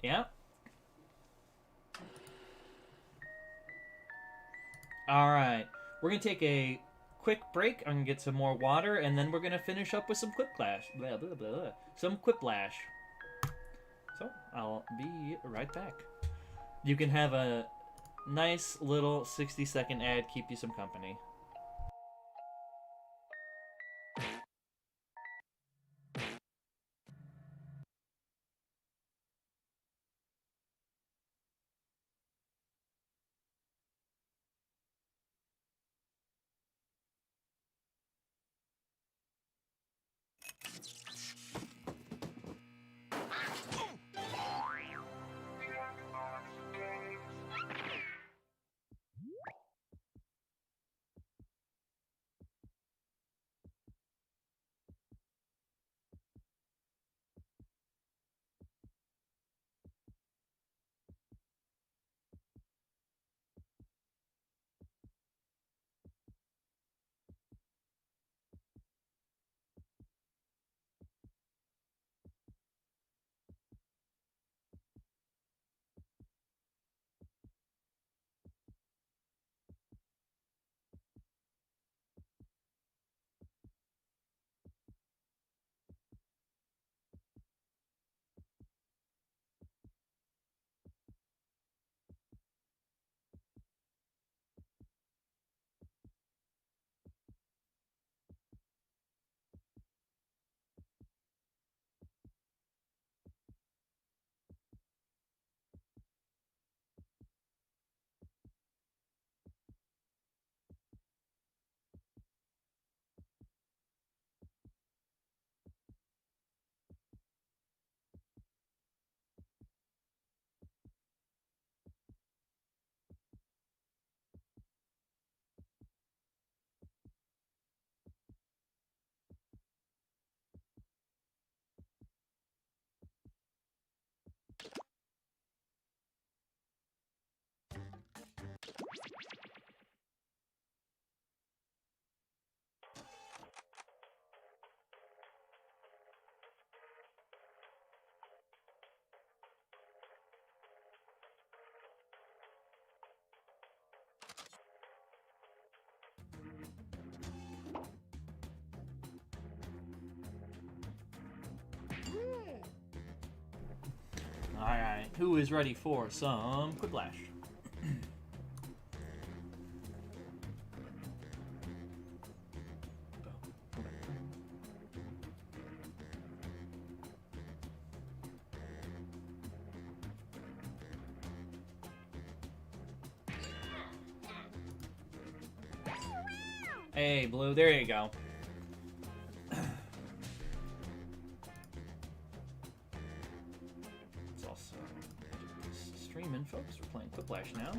Speaker 1: Yeah. All right. We're going to take a quick break. I'm going to get some more water, and then we're going to finish up with some quiplash. Blah, blah, blah, blah. Some quiplash. So, I'll be right back. You can have a nice little 60-second ad keep you some company. Alright, who is ready for some Quiplash? Hey, Blue, there you go. It's also streaming, folks. We're playing Quiplash now.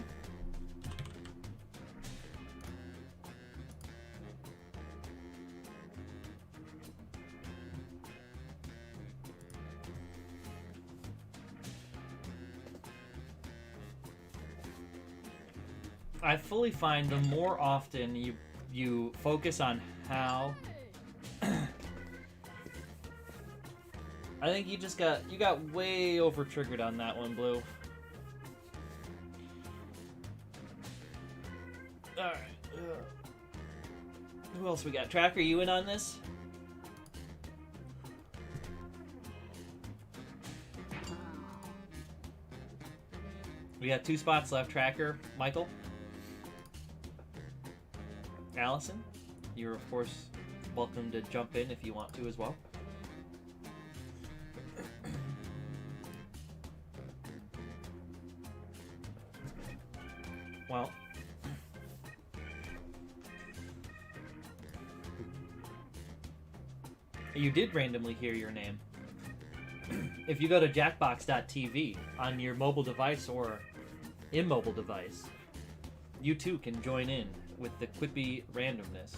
Speaker 1: I fully find the more often you focus on how I think you got way over triggered on that one, Blue. Alright. Who else we got? Tracker, you in on this? We got 2 spots left. Tracker, Michael. Allison, you're of course welcome to jump in if you want to as well. Well, you did randomly hear your name. If you go to jackbox.tv on your mobile device or immobile device, you too can join in with the quippy randomness.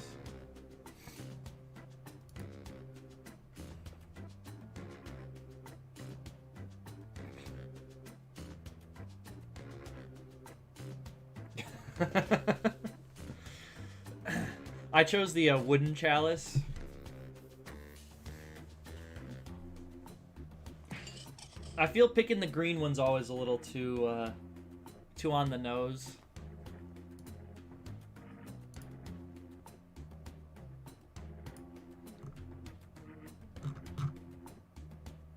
Speaker 1: I chose the wooden chalice. I feel picking the green one's always a little too on the nose.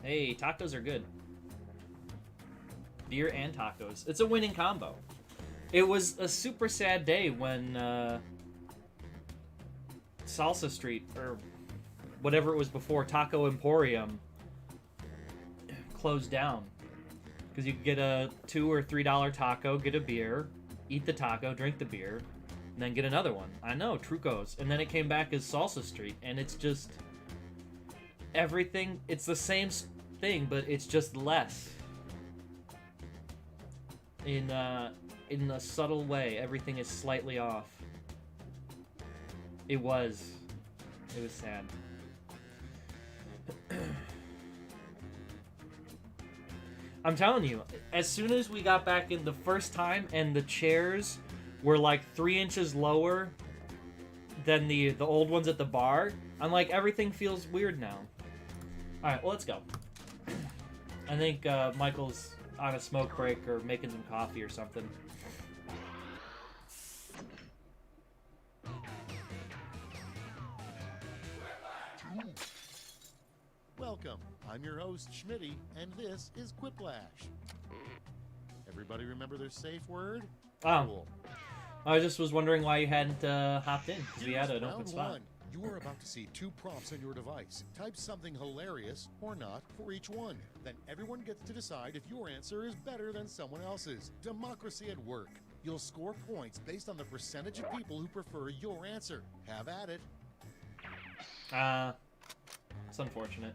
Speaker 1: Hey, tacos are good. Beer and tacos. It's a winning combo. It was a super sad day when Salsa Street, or whatever it was before, Taco Emporium, closed down. Because you could get a $2 or $3 taco, get a beer, eat the taco, drink the beer, and then get another one. I know, Trucos. And then it came back as Salsa Street, and it's just... everything, it's the same thing, but it's just less. In a subtle way, everything is slightly off. It was sad. I'm telling you, as soon as we got back in the first time and the chairs were like 3 inches lower than the old ones at the bar, I'm like, everything feels weird now. Alright, well, let's go. I think Michael's on a smoke break or making some coffee or something.
Speaker 3: Welcome. I'm your host, Schmitty, and this is Quiplash. Everybody remember their safe word?
Speaker 1: Oh.
Speaker 3: Cool.
Speaker 1: I just was wondering why you hadn't hopped in, because we had
Speaker 3: Here's
Speaker 1: an open
Speaker 3: round
Speaker 1: spot.
Speaker 3: one. You are about to see 2 prompts on your device. Type something hilarious or not for each one. Then everyone gets to decide if your answer is better than someone else's. Democracy at work. You'll score points based on the percentage of people who prefer your answer. Have at it.
Speaker 1: It's unfortunate.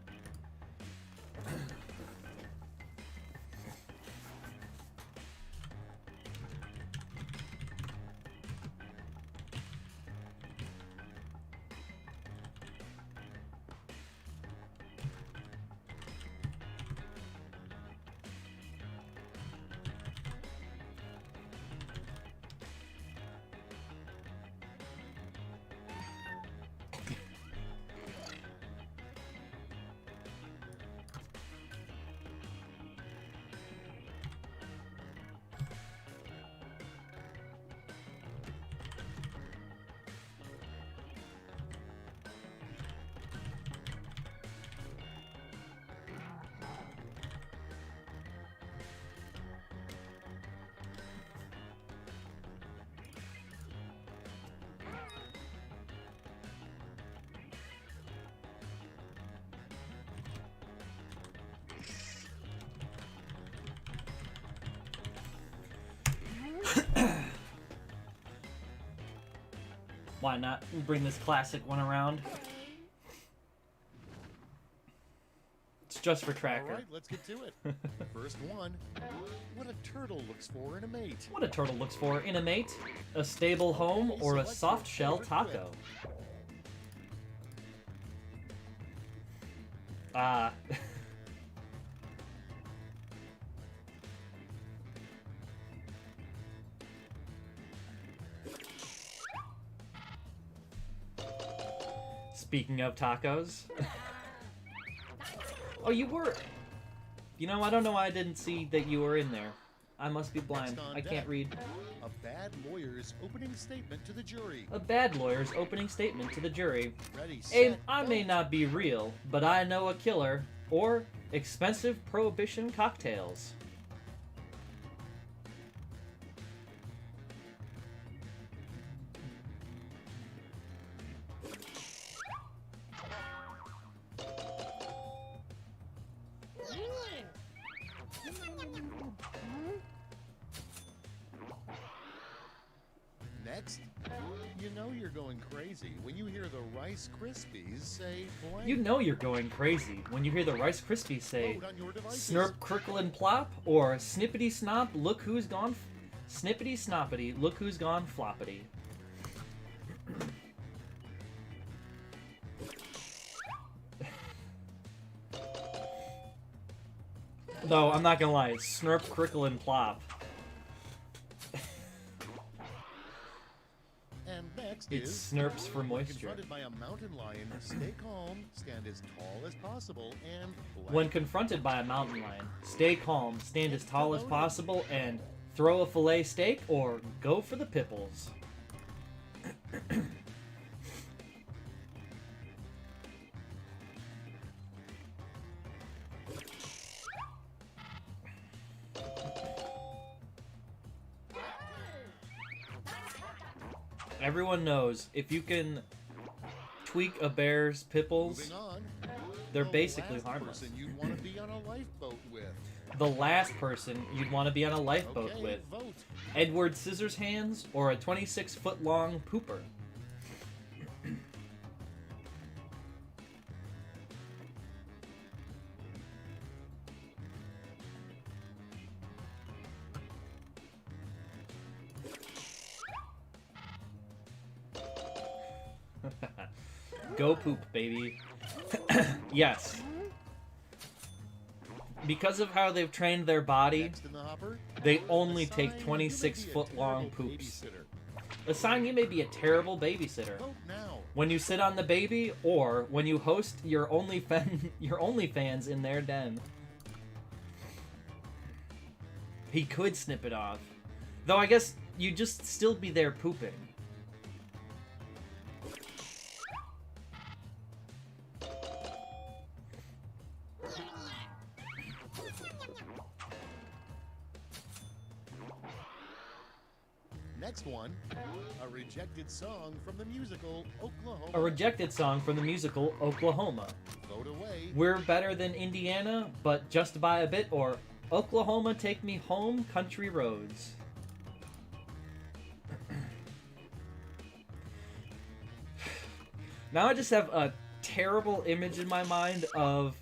Speaker 1: Why not? We'll bring this classic one around. It's just for tracker.
Speaker 3: All right, let's get to it. First one. What a turtle looks for in a mate.
Speaker 1: What a turtle looks for in a mate? A stable home or a soft shell taco? Ah. Speaking of tacos. Oh, you were... You know, I don't know why I didn't see that you were in there. I must be blind. I can't read.
Speaker 3: A bad lawyer's opening statement to the jury.
Speaker 1: A bad lawyer's opening statement to the jury.
Speaker 3: Ready,
Speaker 1: Abe,
Speaker 3: set,
Speaker 1: I may
Speaker 3: go.
Speaker 1: not be real, but I know a killer. Or expensive prohibition cocktails.
Speaker 3: Next, you know you're going crazy when you hear the Rice Krispies say blank.
Speaker 1: You know you're going crazy when you hear the Rice Krispies say
Speaker 3: Vote on your devices.
Speaker 1: Snurp, Crickle, and Plop, or Snippity Snop, look who's gone... Snippity Snoppity, look who's gone floppity. Though, I'm not gonna lie, it's Snurp, Crickle, and Plop.
Speaker 3: And next
Speaker 1: It's
Speaker 3: is
Speaker 1: Snurps for
Speaker 3: when
Speaker 1: moisture.
Speaker 3: confronted by a mountain lion, stay calm, stand as tall as possible, and blank.
Speaker 1: When confronted by a mountain lion, stay calm, stand as tall as possible, and throw a fillet steak or go for the pipples. Everyone knows if you can tweak a bear's pipples,
Speaker 3: Moving on,
Speaker 1: they're
Speaker 3: the
Speaker 1: basically
Speaker 3: last
Speaker 1: harmless.
Speaker 3: person you'd want to be on a lifeboat with.
Speaker 1: The last person you'd want to be on a lifeboat
Speaker 3: Okay,
Speaker 1: with.
Speaker 3: vote.
Speaker 1: Edward Scissorhands or a 26-foot-long pooper. Go poop, baby. Yes. Because of how they've trained their body,
Speaker 3: Next in the hopper,
Speaker 1: they only
Speaker 3: assign
Speaker 1: take
Speaker 3: you may be a
Speaker 1: 26-foot-long
Speaker 3: terrible
Speaker 1: poops.
Speaker 3: babysitter.
Speaker 1: Assign you may be a terrible babysitter.
Speaker 3: Vote now.
Speaker 1: When you sit on the baby, or when you host your OnlyFans in their den. He could snip it off. Though I guess you'd just still be there pooping.
Speaker 3: Next one, a rejected song from the musical Oklahoma.
Speaker 1: A rejected song from the musical Oklahoma.
Speaker 3: Vote away.
Speaker 1: We're better than Indiana, but just by a bit, or Oklahoma, take me home, country roads. Now I just have a terrible image in my mind of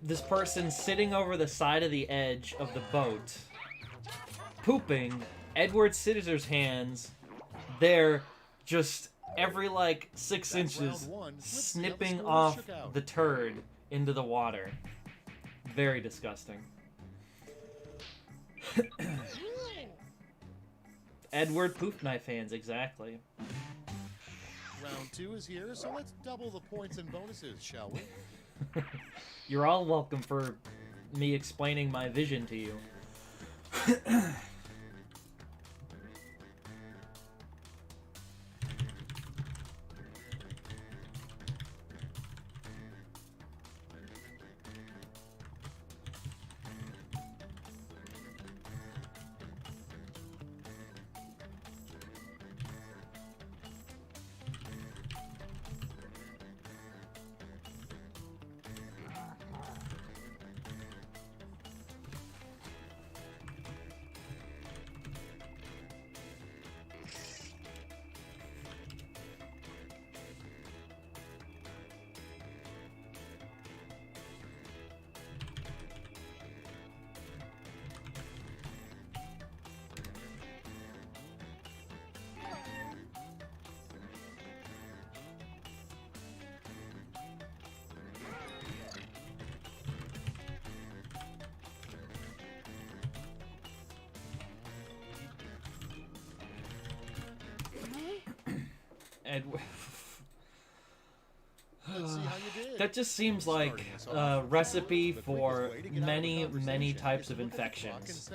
Speaker 1: this person sitting over the side of the edge of the boat, pooping, Edward Scissorhands there, just every like 6
Speaker 3: That's
Speaker 1: inches,
Speaker 3: round one. Let's see how the
Speaker 1: snipping
Speaker 3: scores
Speaker 1: off
Speaker 3: shook out.
Speaker 1: the turd into the water. Very disgusting. Edward Poop Knife Hands, exactly.
Speaker 3: Round two is here, so let's double the points and bonuses, shall we?
Speaker 1: You're all welcome for me explaining my vision to you. Edward.
Speaker 3: Let's see how you did.
Speaker 1: That just seems like a recipe for many types of infections.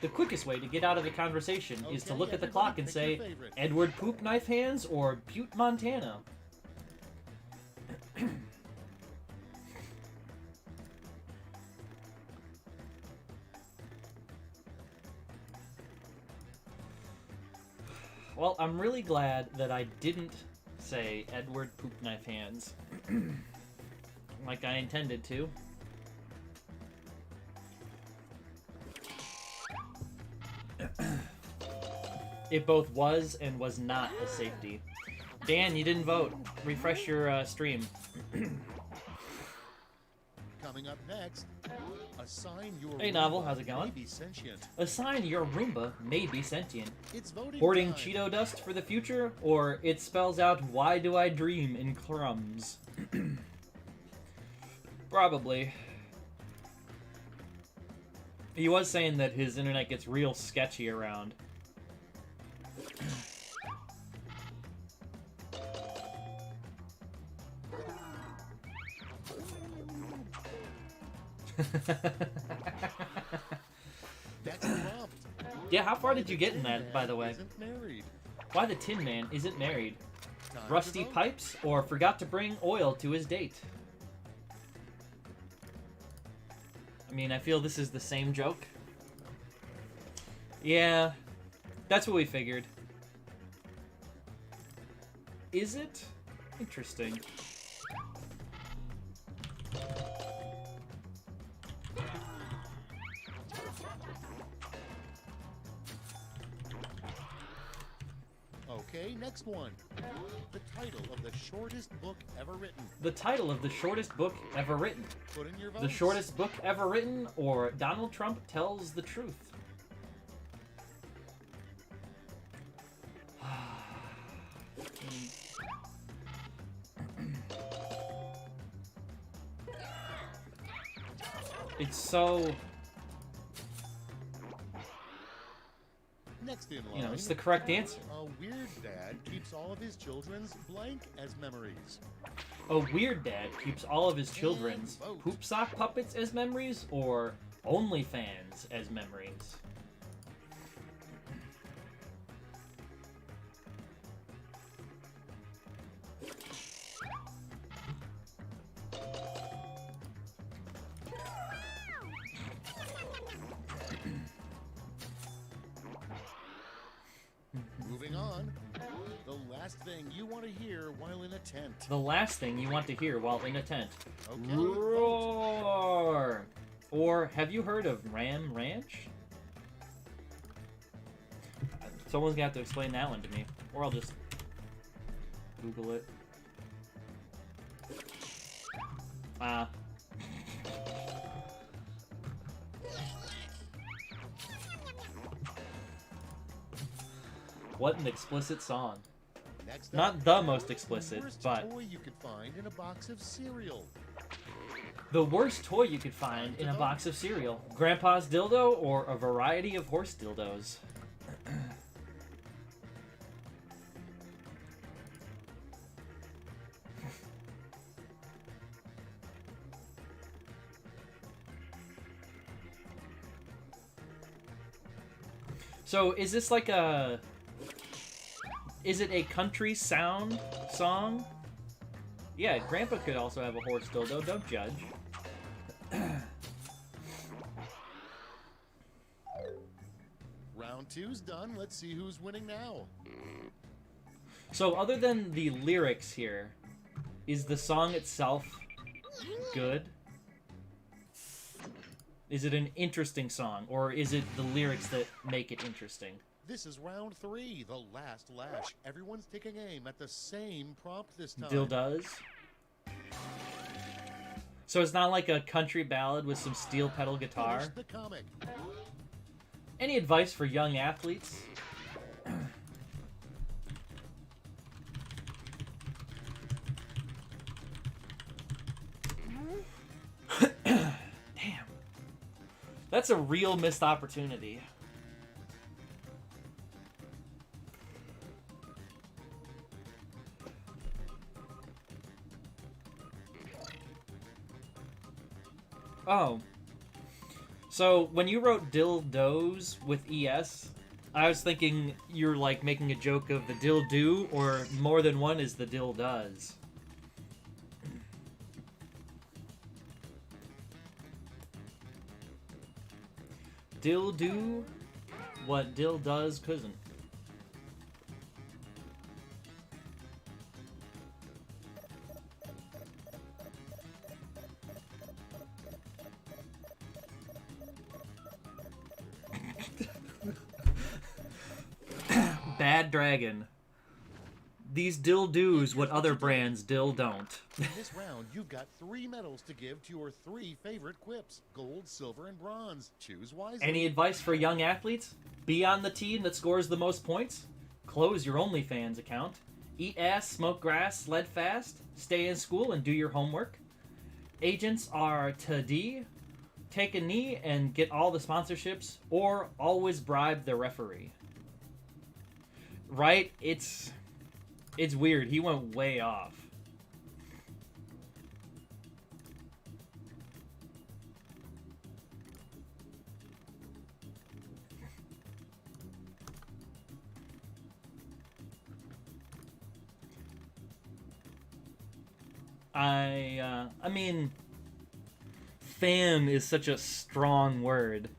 Speaker 1: The quickest way to get out of the conversation is to look at the clock and say, Edward Poop Knife Hands or Butte, Montana. Well, I'm really glad that I didn't say Edward Poop Knife Hands like I intended to. It both was and was not a safety. Dan, you didn't vote. Refresh your stream.
Speaker 3: Coming up next, a sign your
Speaker 1: Hey, Novel,
Speaker 3: Roomba
Speaker 1: how's it going?
Speaker 3: may be sentient.
Speaker 1: A sign your Roomba may be sentient.
Speaker 3: It's voting
Speaker 1: Hoarding
Speaker 3: time.
Speaker 1: Cheeto dust for the future, or it spells out why do I dream in crumbs? Probably. He was saying that his internet gets real sketchy around.
Speaker 3: That's prompt.
Speaker 1: Yeah, how far did you get in that, by the way?
Speaker 3: Isn't married.
Speaker 1: Why the Tin Man isn't married?
Speaker 3: Time to
Speaker 1: Rusty
Speaker 3: vote.
Speaker 1: pipes, or forgot to bring oil to his date? I mean, I feel this is the same joke. Yeah, that's what we figured. Is it? Interesting.
Speaker 3: Okay, next one. The title of the shortest book ever written.
Speaker 1: The title of the shortest book ever written.
Speaker 3: Put in your votes.
Speaker 1: The shortest book ever written, or Donald Trump tells the truth? It's so,
Speaker 3: Next in line.
Speaker 1: you know, it's the correct answer.
Speaker 3: A weird dad keeps all of his children's blank as memories.
Speaker 1: A weird dad keeps all of his children's poop sock puppets as memories, or OnlyFans as memories?
Speaker 3: Moving on. The last thing you want to hear while in a tent.
Speaker 1: The last thing you want to hear while in a tent.
Speaker 3: Okay.
Speaker 1: Roar! Or have you heard of Ram Ranch? Someone's gonna have to explain that one to me, or I'll just Google it. What an explicit song.
Speaker 3: Next up,
Speaker 1: Not the most explicit,
Speaker 3: worst
Speaker 1: but
Speaker 3: toy you could find in a box of cereal.
Speaker 1: the worst toy you could find in a box of cereal. Grandpa's dildo or a variety of horse dildos? So is this like a... Is it a country sound song? Yeah, Grandpa could also have a horse dildo, don't judge.
Speaker 3: Round two's done. Let's see who's winning now.
Speaker 1: So other than the lyrics here, is the song itself good? Is it an interesting song, or is it the lyrics that make it interesting?
Speaker 3: This is round three, the last lash. Everyone's taking aim at the same prompt this time.
Speaker 1: Dildos? So it's not like a country ballad with some steel pedal guitar?
Speaker 3: Finish the comic.
Speaker 1: Any advice for young athletes? Damn. That's a real missed opportunity. Oh. So, when you wrote dildos with ES, I was thinking you're, like, making a joke of the dildo, or more than one is the dildoes. Dildo, what dill does cousin. Bad Dragon. These dill do's what other brands dill don't.
Speaker 3: In this round, you've got 3 medals to give to your 3 favorite quips: gold, silver, and bronze. Choose wisely.
Speaker 1: Any advice for young athletes? Be on the team that scores the most points? Close your OnlyFans account? Eat ass, smoke grass, sled fast? Stay in school and do your homework? Agents are to D. Take a knee and get all the sponsorships, or always bribe the referee. Right? It's weird. He went way off. I mean, fam is such a strong word.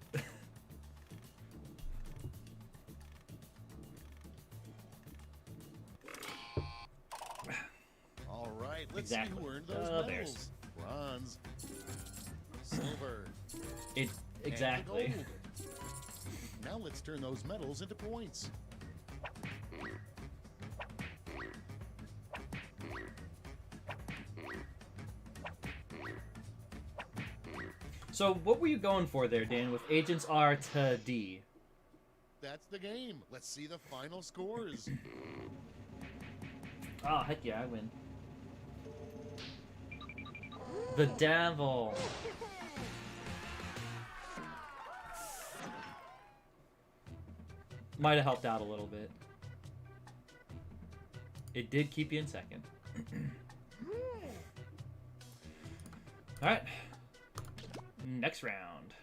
Speaker 3: All right, let's
Speaker 1: Exactly.
Speaker 3: see who earned those
Speaker 1: There's-
Speaker 3: medals. Bronze, silver,
Speaker 1: Exactly.
Speaker 3: and gold. Now let's turn those medals into points.
Speaker 1: So what were you going for there, Dan, with agents R to D?
Speaker 3: That's the game. Let's see the final scores.
Speaker 1: Oh, heck yeah, I win. The devil. Might have helped out a little bit. It did keep you in second. Alright. Next round.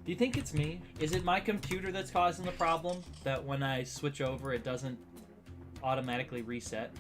Speaker 1: Do you think it's me? Is it my computer that's causing the problem? That when I switch over, it doesn't automatically reset?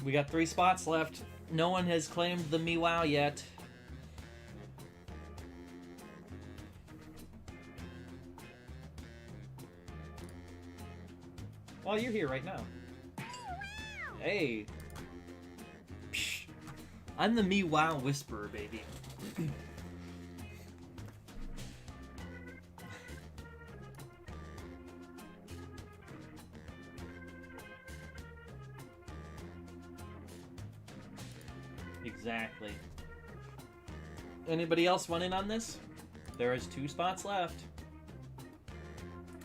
Speaker 1: We got 3 spots left. No one has claimed the Meow yet. Oh, you're here right now. Hey. Psh. I'm the Meow Whisperer, baby. Exactly. Anybody else want in on this? There is 2 spots left.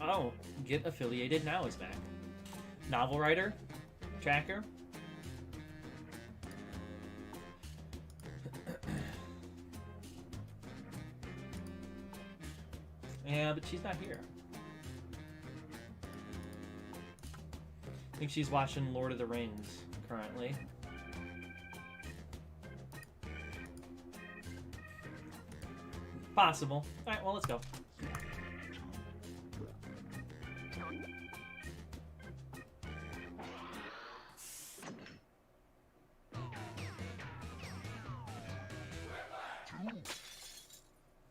Speaker 1: Oh, Get Affiliated Now is back. Novel writer? Tracker? Yeah, but she's not here. I think she's watching Lord of the Rings currently. Possible. Alright, well, let's go.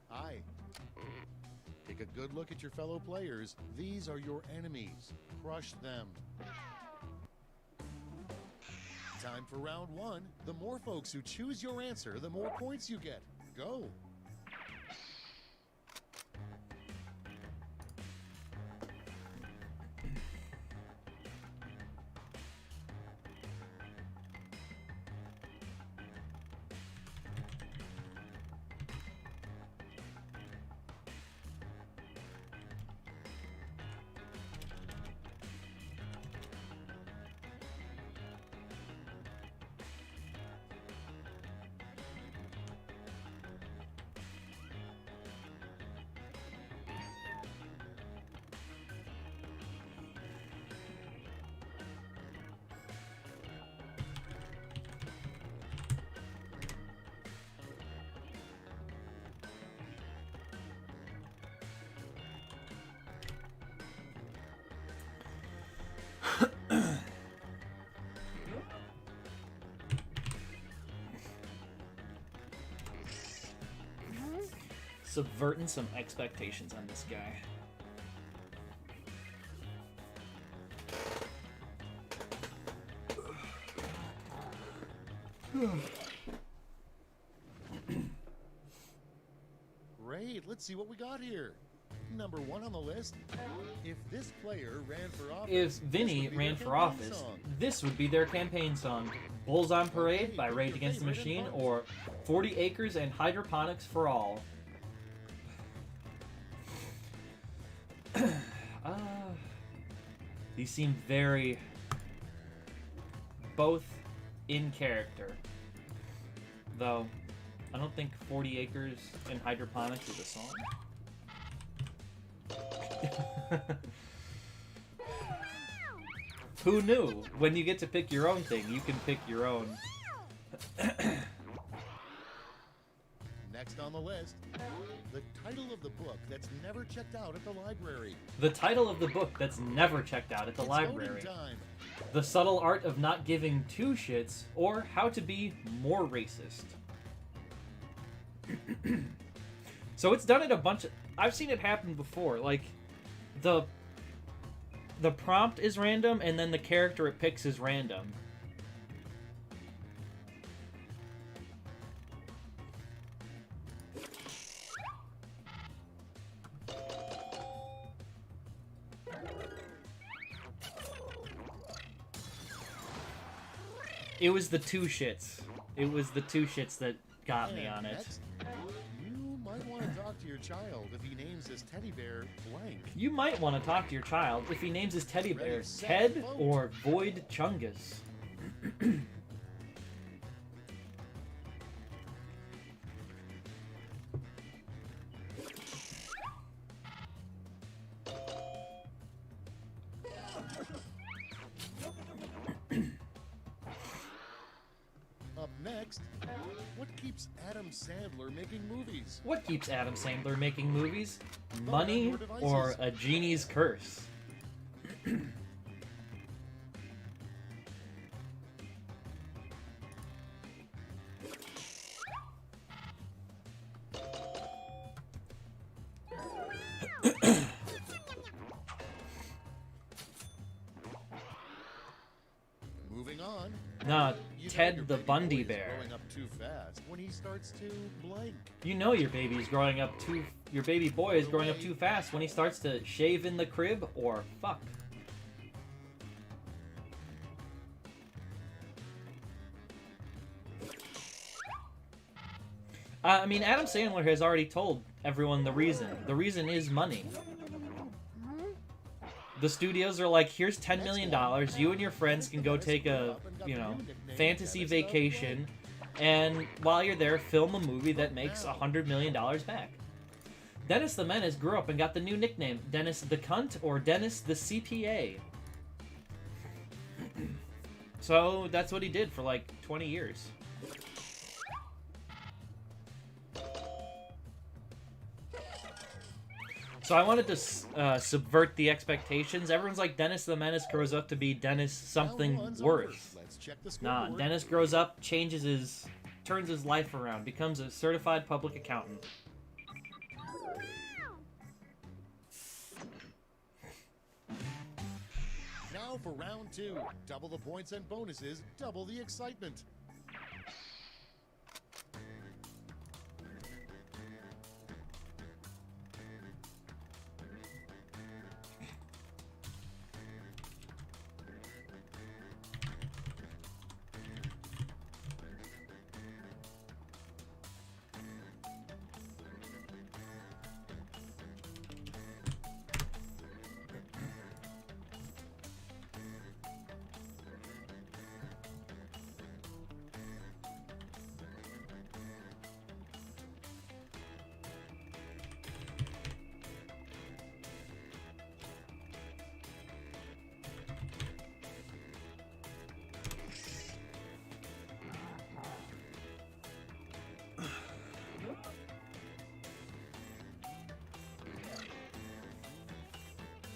Speaker 3: Hi. Take a good look at your fellow players. These are your enemies. Crush them. Time for round 1. The more folks who choose your answer, the more points you get. Go.
Speaker 1: Subverting some expectations on this guy.
Speaker 3: Great, let's see what we got here. Number 1 on the list. If this player ran for office,
Speaker 1: If Vinny ran for office, this would be their campaign song. Bulls on Parade by Rage Against the Machine, or 40 Acres and Hydroponics for All. These seem very... both in character. Though, I don't think 40 Acres and Hydroponics is a song. Who knew? When you get to pick your own thing, you can pick your own.
Speaker 3: Next on the list, the title of the book that's never checked out at the library.
Speaker 1: The title of the book that's never checked out at the
Speaker 3: It's
Speaker 1: library.
Speaker 3: voting time.
Speaker 1: The Subtle Art of Not Giving Two Shits, or How to Be More Racist. So it's done it a bunch of... I've seen it happen before. Like, the prompt is random, and then the character it picks is random. It was the two shits. It was the two shits that got me on it.
Speaker 3: Next, you might want to talk to your child if he names his teddy bear blank.
Speaker 1: You might want to talk to your child if he names his teddy bear
Speaker 3: Ready, set,
Speaker 1: Ted
Speaker 3: vote.
Speaker 1: or Void Chungus.
Speaker 3: Up next, what keeps Adam Sandler making movies?
Speaker 1: What keeps Adam Sandler making movies? Money or a genie's curse?
Speaker 3: Moving on.
Speaker 1: Nah,
Speaker 3: You know
Speaker 1: Ted
Speaker 3: your
Speaker 1: the
Speaker 3: baby
Speaker 1: Bundy
Speaker 3: boy is
Speaker 1: Bear.
Speaker 3: growing up too fast when he starts to blank.
Speaker 1: You know your baby's growing up too... Your baby boy is growing up too fast when he starts to shave in the crib or fuck. I mean, Adam Sandler has already told everyone the reason. The reason is money. The studios are like, here's $10 million. You and your friends can go take a, you know, fantasy vacation. And while you're there, film a movie that makes $100 million back. Dennis the Menace grew up and got the new nickname, Dennis the Cunt or Dennis the CPA. So that's what he did for like 20 years. So I wanted to subvert the expectations. Everyone's like, Dennis the Menace grows up to be Dennis something
Speaker 3: Round one's over.
Speaker 1: worse.
Speaker 3: Let's check the
Speaker 1: Nah,
Speaker 3: scoreboard.
Speaker 1: Dennis grows up, turns his life around, becomes a certified public accountant.
Speaker 3: Now for round 2. Double the points and bonuses, double the excitement.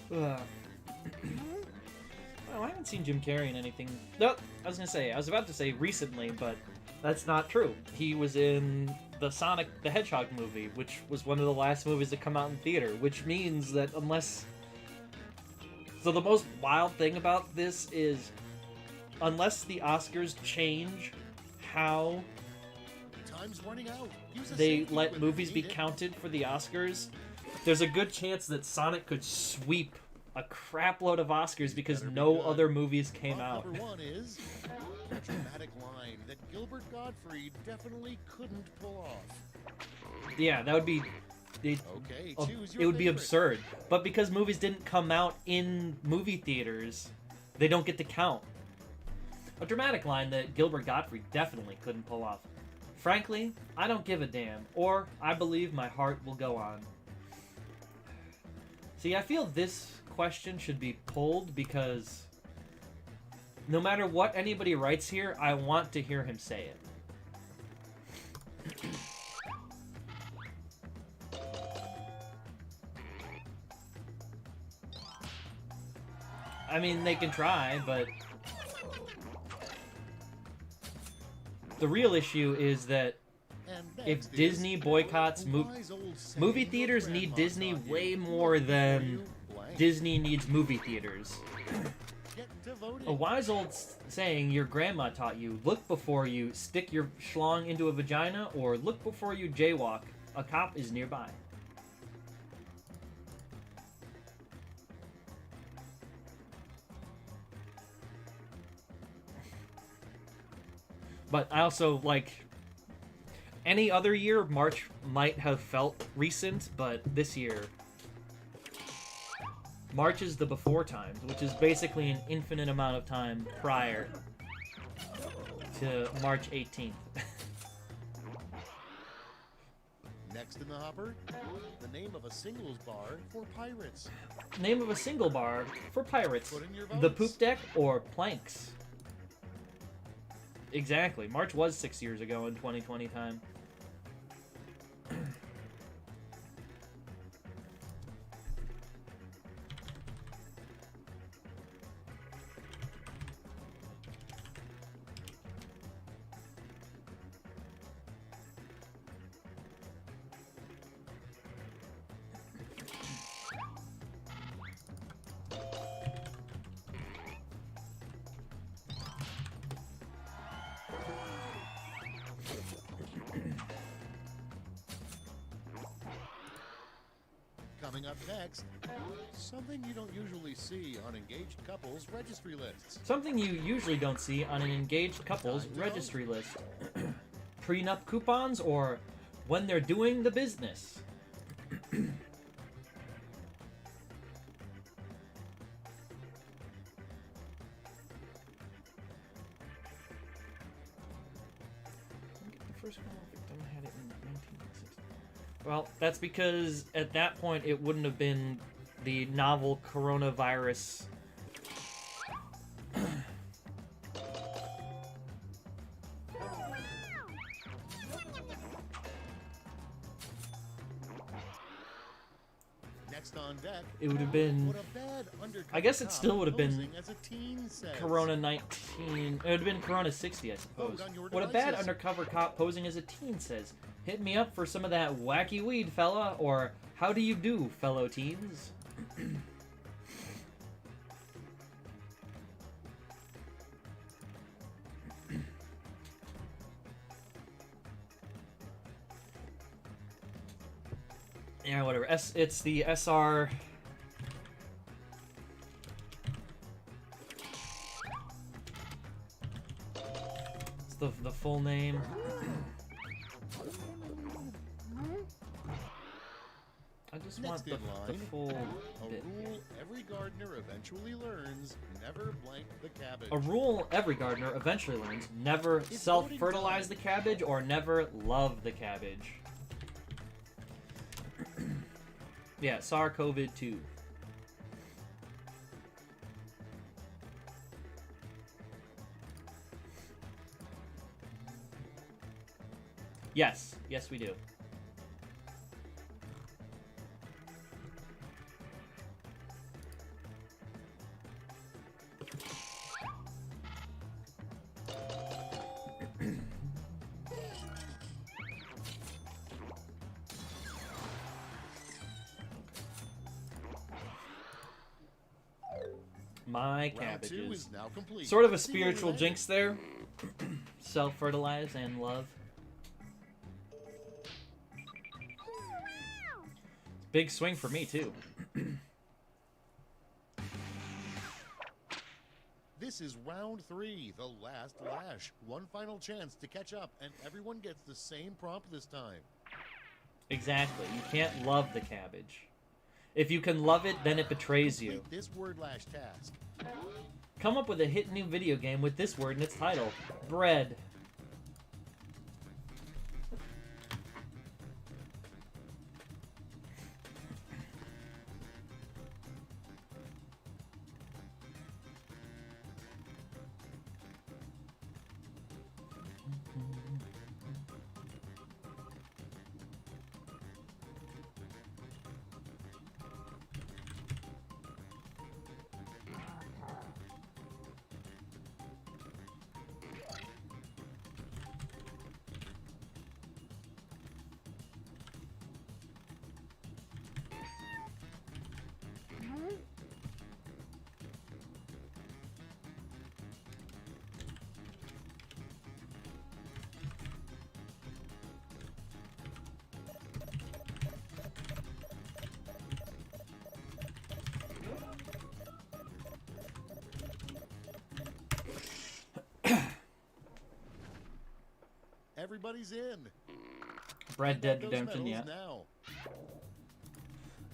Speaker 1: Well, I haven't seen Jim Carrey in anything. No, I was about to say recently, but that's not true. He was in the Sonic the Hedgehog movie, which was one of the last movies to come out in theater, which means that unless... So the most wild thing about this is, unless the Oscars change how
Speaker 3: Time's running out. Use a
Speaker 1: they
Speaker 3: safety
Speaker 1: let
Speaker 3: equipment
Speaker 1: movies
Speaker 3: if
Speaker 1: be
Speaker 3: needed.
Speaker 1: counted for the Oscars, there's a good chance that Sonic could sweep a crap load of Oscars because
Speaker 3: Better be
Speaker 1: no
Speaker 3: good.
Speaker 1: other movies came
Speaker 3: Prop
Speaker 1: out.
Speaker 3: Number one is a dramatic line that Gilbert Gottfried definitely couldn't pull off.
Speaker 1: Yeah, that would be...
Speaker 3: Okay, choose your
Speaker 1: It would be
Speaker 3: favorite.
Speaker 1: absurd. But because movies didn't come out in movie theaters, they don't get to count. A dramatic line that Gilbert Gottfried definitely couldn't pull off. Frankly, I don't give a damn, or I believe my heart will go on. See, I feel this question should be pulled because no matter what anybody writes here, I want to hear him say it. I mean, they can try, but the real issue is that
Speaker 3: And
Speaker 1: if
Speaker 3: next is
Speaker 1: Disney boycotts
Speaker 3: a wise old saying
Speaker 1: movie
Speaker 3: your
Speaker 1: theaters need
Speaker 3: grandma
Speaker 1: Disney
Speaker 3: taught you.
Speaker 1: way
Speaker 3: Look
Speaker 1: more
Speaker 3: before
Speaker 1: than
Speaker 3: you blank.
Speaker 1: Disney needs movie theaters.
Speaker 3: Get to voting.
Speaker 1: A wise old saying your grandma taught you, look before you stick your schlong into a vagina, or look before you jaywalk, a cop is nearby. But I also, like, any other year, March might have felt recent, but this year, March is the before times, which is basically an infinite amount of time prior to March 18th.
Speaker 3: Next in the hopper, the name of a singles bar for pirates.
Speaker 1: Name of a single bar for pirates.
Speaker 3: Put in your
Speaker 1: The
Speaker 3: votes.
Speaker 1: Poop Deck or Planks? Exactly. March was 6 years ago in 2020 time.
Speaker 3: Coming up next, something you don't usually see on engaged couples registry lists.
Speaker 1: Something you usually don't see on an engaged couple's
Speaker 3: Time to
Speaker 1: registry list. Prenup coupons or when they're doing the business. The first criminal victim had it in 1960. Well, that's because at that point it wouldn't have been the novel coronavirus.
Speaker 3: Next on deck,
Speaker 1: It would have been
Speaker 3: what a bad undercover
Speaker 1: I guess it
Speaker 3: cop
Speaker 1: still would have been
Speaker 3: posing as a teen says.
Speaker 1: Corona 19. It would have been Corona 60, I suppose.
Speaker 3: Vote on your
Speaker 1: What a bad
Speaker 3: devices.
Speaker 1: undercover cop posing as a teen says. Hit me up for some of that wacky weed, fella, or how do you do, fellow teens? Yeah, whatever. It's the SR. It's the full name. I just want
Speaker 3: Next
Speaker 1: the
Speaker 3: in line,
Speaker 1: full
Speaker 3: a
Speaker 1: bit.
Speaker 3: rule every gardener eventually learns: never blank the cabbage.
Speaker 1: A rule every gardener eventually learns: never
Speaker 3: It's
Speaker 1: self-fertilize
Speaker 3: voting
Speaker 1: the cabbage or never love the cabbage. Yeah, SARS-CoV-2. Yes, yes we do. my
Speaker 3: Round 2
Speaker 1: cabbages.
Speaker 3: is now complete.
Speaker 1: Sort of a
Speaker 3: See where we
Speaker 1: spiritual
Speaker 3: landed.
Speaker 1: jinx there. Self-fertilize and love. Big swing for me, too.
Speaker 3: This is round 3, the last lash. One final chance to catch up, and everyone gets the same prompt this time.
Speaker 1: Exactly. You can't love the cabbage. If you can love it, then it betrays you.
Speaker 3: Complete this word lash task.
Speaker 1: Come up with a hit new video game with this word in its title. Bread.
Speaker 3: Everybody's in.
Speaker 1: Bread Dead
Speaker 3: Those
Speaker 1: Redemption, yeah.
Speaker 3: medals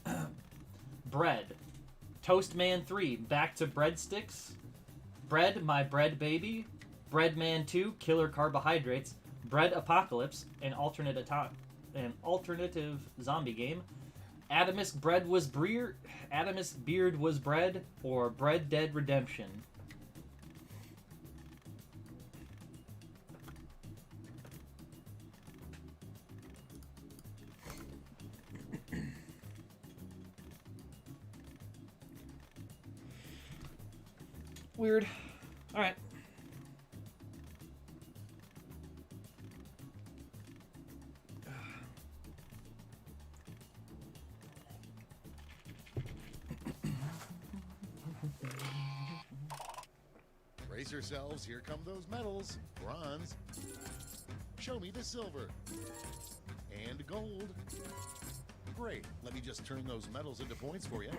Speaker 3: now.
Speaker 1: Bread. Toast Man 3, back to breadsticks. Bread, My Bread Baby. Bread Man 2, Killer Carbohydrates. Bread Apocalypse, an alternative zombie game. Adamus Bread was Breer, Adamus Beard was Bread, or Bread Dead Redemption. Weird. Alright.
Speaker 3: Brace yourselves, here come those medals. Bronze. Show me the silver. And gold. Great. Let me just turn those medals into points for you.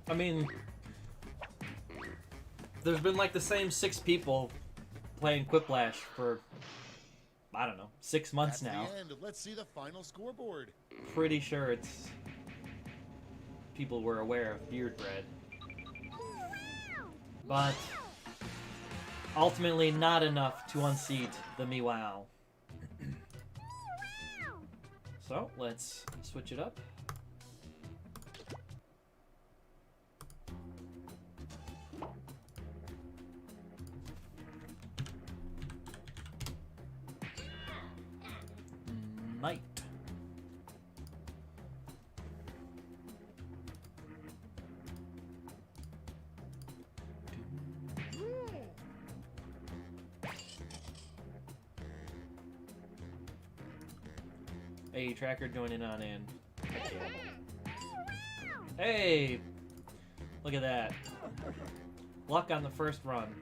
Speaker 1: I mean, there's been like the same 6 people playing Quiplash for, I don't know, 6 months
Speaker 3: That's
Speaker 1: now.
Speaker 3: the end. Let's see the final scoreboard.
Speaker 1: Pretty sure it's people were aware of beard bread. But ultimately not enough to unseat the Meow. So let's switch it up. Night. Hey, Tracker joining on in. Hey! Look at that. Luck on the first run.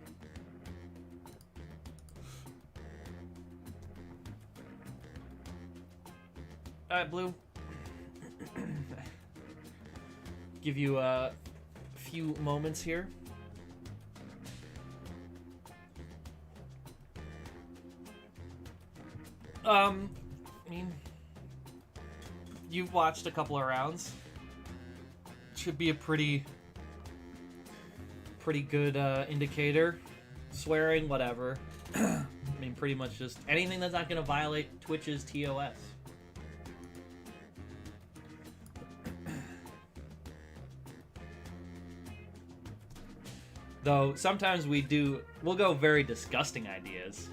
Speaker 1: Alright, Blue. Give you a few moments here. I mean, you've watched a couple of rounds. Should be a pretty good indicator. Swearing, whatever. I mean, pretty much just anything that's not going to violate Twitch's TOS. Though sometimes we'll go very disgusting ideas.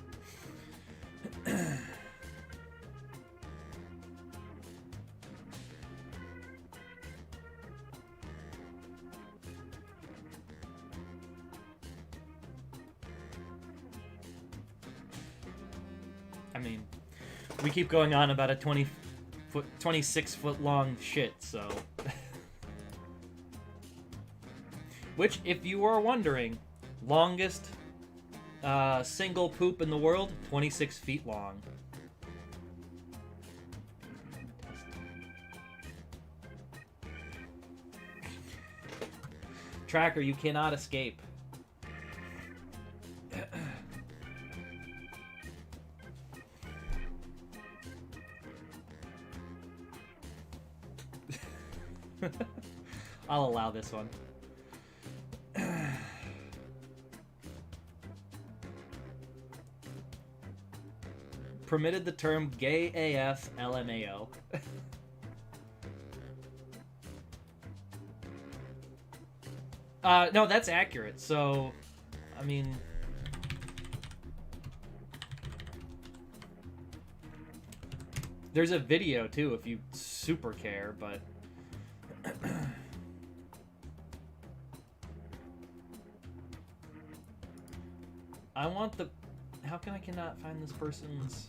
Speaker 1: I mean, we keep going on about a 26 foot long shit, so. Which, if you are wondering, longest single poop in the world, 26 feet long. Tracker, you cannot escape. I'll allow this one. Permitted the term gay AF LMAO. No, that's accurate. So, I mean... There's a video, too, if you super care, but... I want the... How come I cannot find this person's...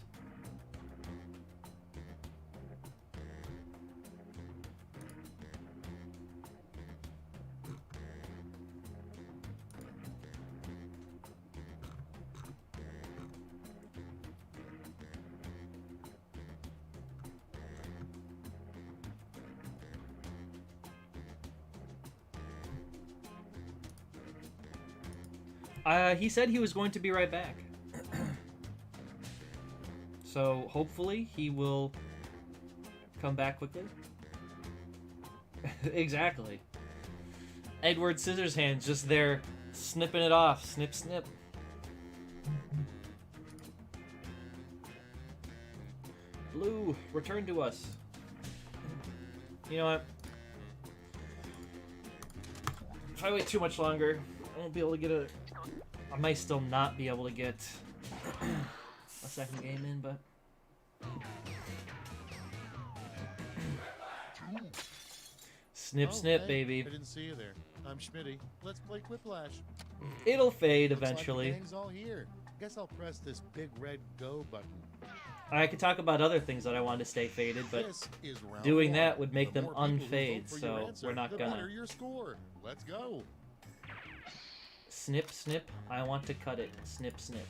Speaker 1: he said he was going to be right back. So, hopefully, he will come back quickly. Exactly. Edward Scissorhands just there, snipping it off. Snip, snip. Blue, return to us. You know what? If I wait too much longer, I won't be able to get a... I might still not be able to get a second game in, but... Snip, snip,
Speaker 3: hey,
Speaker 1: baby.
Speaker 3: I didn't see you there. I'm Schmitty. Let's play Quiplash.
Speaker 1: It'll fade
Speaker 3: Looks
Speaker 1: eventually.
Speaker 3: Like the gang's all here. Guess I'll press this big red go button.
Speaker 1: I could talk about other things that I wanted to stay faded, but
Speaker 3: This is round
Speaker 1: doing
Speaker 3: one.
Speaker 1: that would make
Speaker 3: The
Speaker 1: them
Speaker 3: more people who
Speaker 1: unfade,
Speaker 3: vote for
Speaker 1: so
Speaker 3: your answer,
Speaker 1: we're not
Speaker 3: the
Speaker 1: gonna.
Speaker 3: better your score. Let's go.
Speaker 1: Snip, snip, I want to cut it. Snip, snip.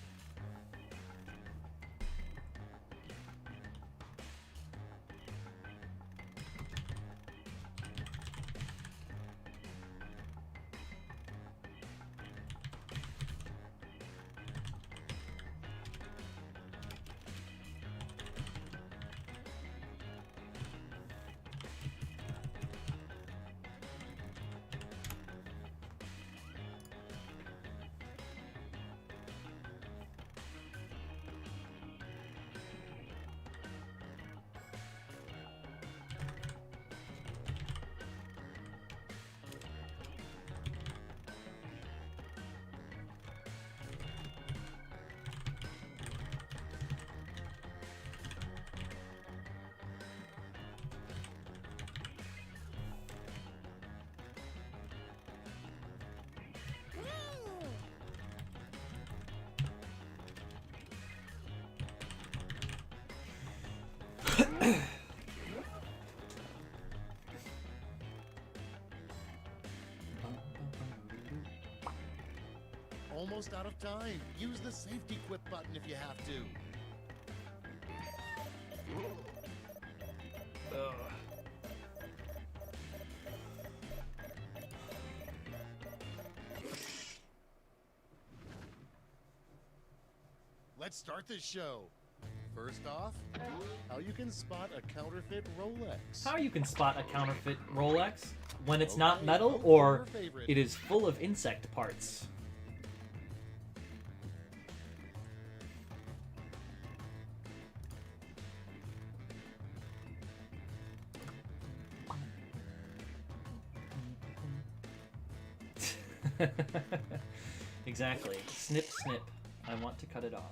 Speaker 3: Almost out of time. Use the safety quit button if you have to. Let's start this show. First off, how you can spot a counterfeit Rolex.
Speaker 1: How you can spot a counterfeit Rolex when it's
Speaker 3: Okay,
Speaker 1: not metal
Speaker 3: vote for
Speaker 1: or
Speaker 3: your favorite.
Speaker 1: it is full of insect parts. Exactly. Snip, snip. I want to cut it off.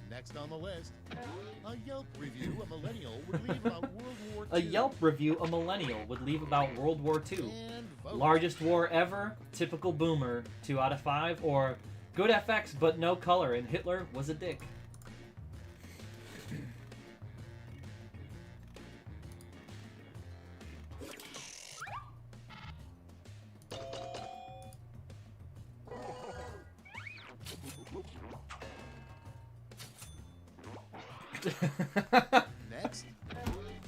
Speaker 3: Next on the list, a Yelp review a millennial would leave about World War
Speaker 1: A
Speaker 3: II.
Speaker 1: Yelp review a millennial would leave about World War II.
Speaker 3: And vote.
Speaker 1: Largest war ever, typical boomer, 2 out of 5, or good FX but no color and Hitler was a dick.
Speaker 3: Next,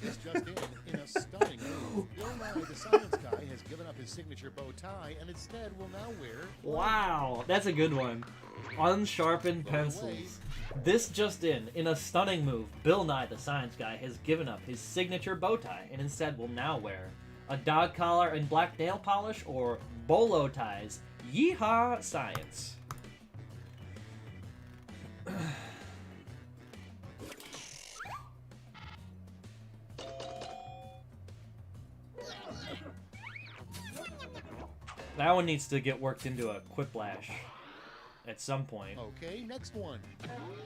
Speaker 3: this just in a stunning move, Bill Nye the Science Guy has given up his signature bow tie and instead will now wear...
Speaker 1: Wow, that's a good one. Unsharpened pencils. This just in a stunning move, Bill Nye the Science Guy has given up his signature bow tie and instead will now wear a dog collar and black nail polish or bolo ties. Yeehaw, science. That one needs to get worked into a quiplash at some point.
Speaker 3: Okay, next one.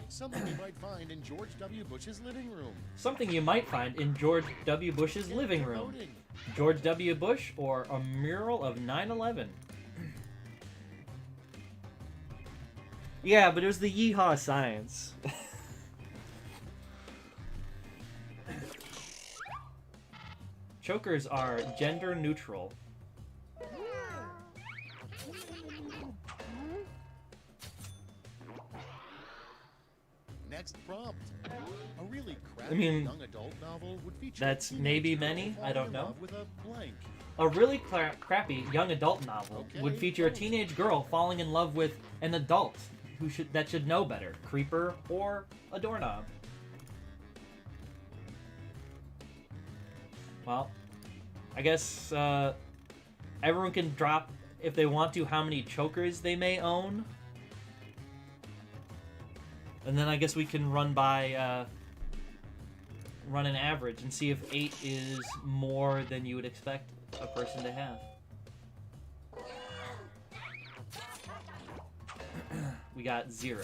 Speaker 3: Something you might find in George W. Bush's living room.
Speaker 1: Something you might find in George W. Bush's living room. George W. Bush or a mural of 9/11. Yeah, but it was the yeehaw science. Chokers are gender neutral.
Speaker 3: Next prompt. A really crappy
Speaker 1: I mean,
Speaker 3: young adult novel would feature
Speaker 1: that's
Speaker 3: a teenage
Speaker 1: maybe
Speaker 3: girl
Speaker 1: many, I
Speaker 3: falling
Speaker 1: don't
Speaker 3: in
Speaker 1: know.
Speaker 3: love with a blank.
Speaker 1: A really crappy young adult novel would feature a teenage girl falling in love with an adult that should know better, creeper or a doorknob. Well, I guess everyone can drop, if they want to, how many chokers they may own. And then I guess we can run by, run an average and see if 8 is more than you would expect a person to have. We got 0.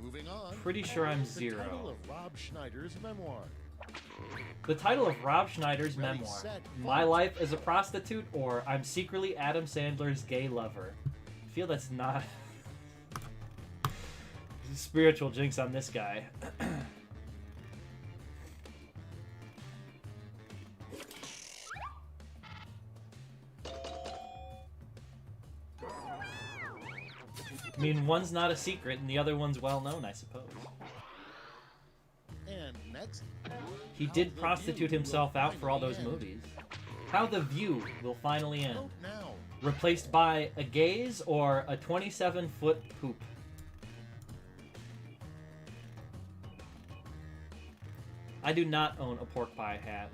Speaker 3: Moving on.
Speaker 1: Pretty sure I'm
Speaker 3: The
Speaker 1: 0.
Speaker 3: title of Rob Schneider's memoir.
Speaker 1: The title of Rob Schneider's
Speaker 3: Ready,
Speaker 1: memoir,
Speaker 3: set,
Speaker 1: My
Speaker 3: vote.
Speaker 1: Life as a Prostitute or I'm Secretly Adam Sandler's Gay Lover. I feel that's not... spiritual jinx on this guy. I mean, one's not a secret and the other one's well known, I suppose.
Speaker 3: And next.
Speaker 1: He
Speaker 3: How
Speaker 1: did
Speaker 3: the
Speaker 1: prostitute
Speaker 3: View
Speaker 1: himself
Speaker 3: will
Speaker 1: out for all
Speaker 3: finally
Speaker 1: those
Speaker 3: end.
Speaker 1: movies. How the View will finally end.
Speaker 3: Vote now.
Speaker 1: Replaced by a gaze or a 27-foot poop. I do not own a pork pie hat.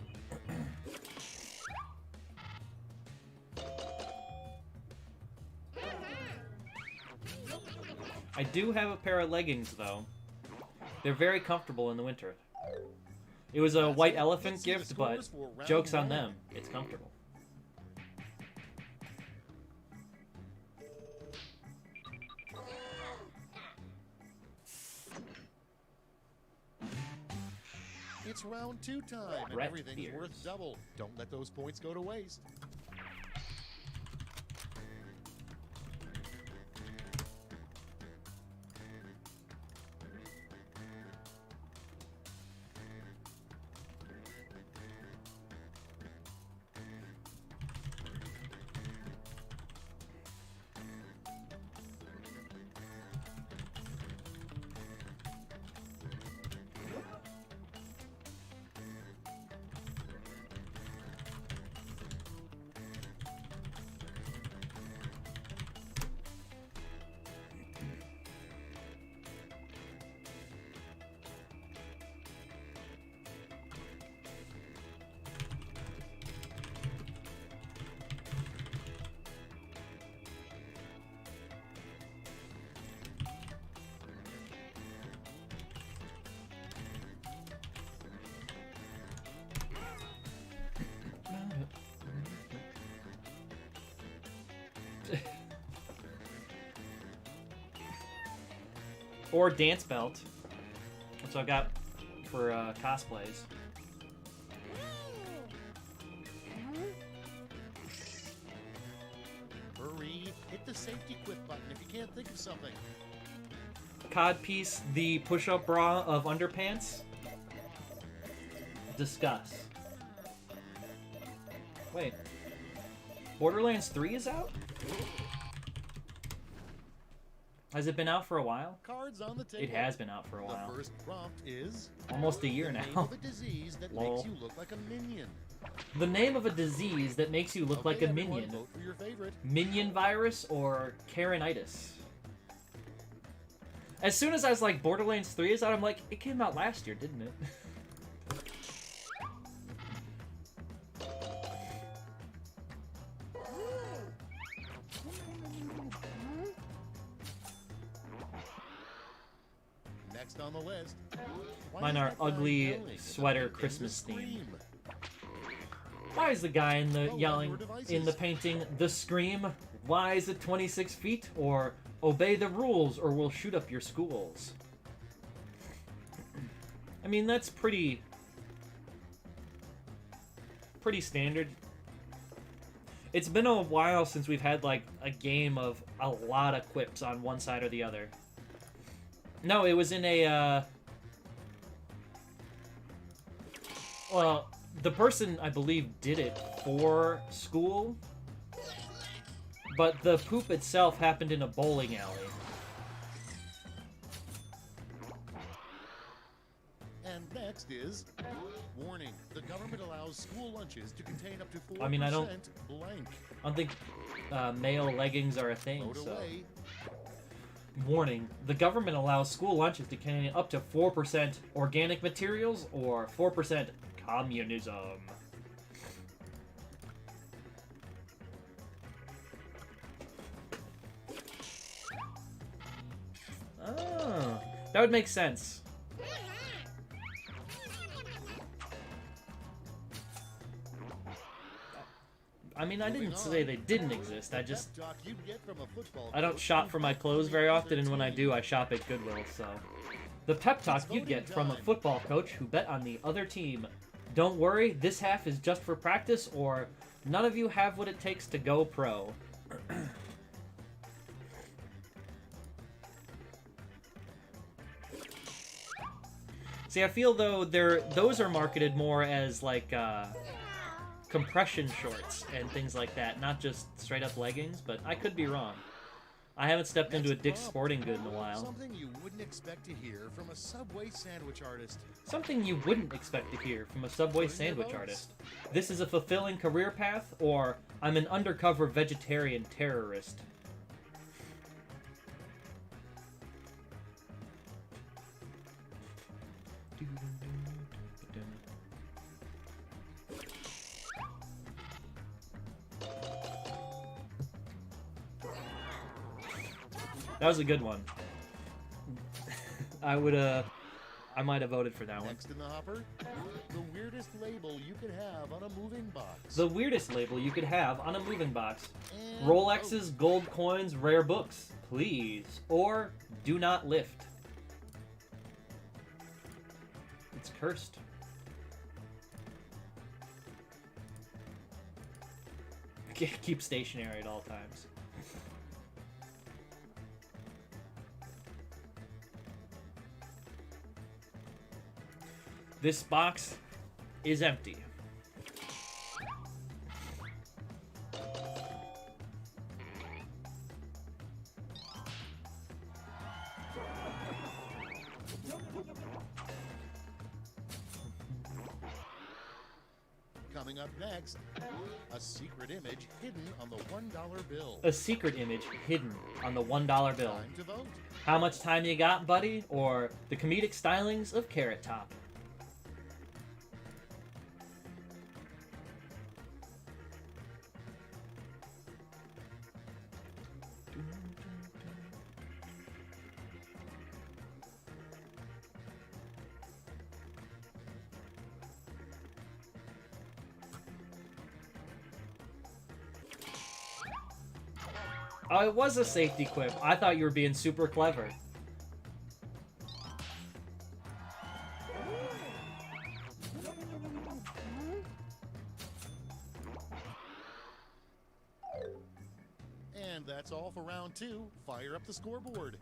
Speaker 1: I do have a pair of leggings, though. They're very comfortable in the winter. It was a
Speaker 3: That's
Speaker 1: white
Speaker 3: it.
Speaker 1: elephant
Speaker 3: Let's see the
Speaker 1: gift, but
Speaker 3: scores for round
Speaker 1: joke's on
Speaker 3: one.
Speaker 1: them. It's comfortable.
Speaker 3: It's round 2 time, and
Speaker 1: Rat
Speaker 3: everything's
Speaker 1: ears.
Speaker 3: worth double. Don't let those points go to waste. Or dance belt. That's what I got for cosplays. Hurry, hit the safety quit button if you can't think of something.
Speaker 1: Codpiece, the push-up bra of underpants. Discuss. Wait. Borderlands 3 is out? Has it been out for a while?
Speaker 3: Cards on the table.
Speaker 1: It has been out for a
Speaker 3: The
Speaker 1: while.
Speaker 3: first prompt is
Speaker 1: Almost a year
Speaker 3: the name
Speaker 1: now.
Speaker 3: of a disease that
Speaker 1: Lol.
Speaker 3: makes you look like a minion.
Speaker 1: The name of a disease that makes you look like a
Speaker 3: everyone,
Speaker 1: minion.
Speaker 3: vote for your favorite.
Speaker 1: Minion virus or Karenitis? As soon as I was like, Borderlands 3 is out, I'm like, it came out last year, didn't it?
Speaker 3: Next on the list. Why
Speaker 1: Mine
Speaker 3: is
Speaker 1: are
Speaker 3: that guy
Speaker 1: ugly
Speaker 3: yelling in the
Speaker 1: sweater
Speaker 3: painting
Speaker 1: Christmas
Speaker 3: the
Speaker 1: themed.
Speaker 3: scream?
Speaker 1: Why is the guy in the
Speaker 3: Oh,
Speaker 1: yelling
Speaker 3: your devices.
Speaker 1: in the painting the scream? Why is it 26 feet? Or obey the rules or we'll shoot up your schools? I mean, that's pretty standard. It's been a while since we've had like a game of a lot of quips on one side or the other. No, it was in a well, the person, I believe, did it for school, but the poop itself happened in a bowling alley.
Speaker 3: And next is warning. The government allows school lunches to contain up to 4%
Speaker 1: I mean, I don't
Speaker 3: blank.
Speaker 1: think male leggings are a thing,
Speaker 3: Vote
Speaker 1: so...
Speaker 3: away.
Speaker 1: Warning, the government allows school lunches to contain up to 4% organic materials or 4% communism. Oh, that would make sense. I mean, I didn't say they didn't exist. I just...
Speaker 3: Pep talk you'd get from a football
Speaker 1: I don't
Speaker 3: coach
Speaker 1: shop
Speaker 3: who
Speaker 1: for my
Speaker 3: bet
Speaker 1: clothes
Speaker 3: on
Speaker 1: very
Speaker 3: the
Speaker 1: often, and
Speaker 3: other
Speaker 1: when I
Speaker 3: team.
Speaker 1: do, I shop at Goodwill, so... The pep talk you'd get from a football coach who bet on the other team. Don't worry, this half is just for practice, or none of you have what it takes to go pro. See, I feel though those are marketed more as like compression shorts and things like that, not just straight up leggings, but I could be wrong. I haven't stepped into a
Speaker 3: Next
Speaker 1: Dick's
Speaker 3: prompt.
Speaker 1: Sporting Good in a while.
Speaker 3: Something you wouldn't expect to hear from a Subway sandwich artist.
Speaker 1: Something you wouldn't expect to hear from a Subway
Speaker 3: Put in your
Speaker 1: sandwich
Speaker 3: votes.
Speaker 1: artist. This is a fulfilling career path, or I'm an undercover vegetarian terrorist. That was a good one. I might have voted for that one.
Speaker 3: Next in the hopper, the weirdest label you could have on a moving box.
Speaker 1: The weirdest label you could have on a moving box.
Speaker 3: And
Speaker 1: Rolexes, gold coins, rare books, please. Or do not lift. It's cursed. Keep stationary at all times. This box is empty.
Speaker 3: Coming up next, a secret image hidden on the $1 bill.
Speaker 1: A secret image hidden on the $1 bill.
Speaker 3: Time to vote.
Speaker 1: How much time you got, buddy? Or the comedic stylings of Carrot Top? Oh, it was a safety quip. I thought you were being super clever.
Speaker 3: And that's all for round 2. Fire up the scoreboard.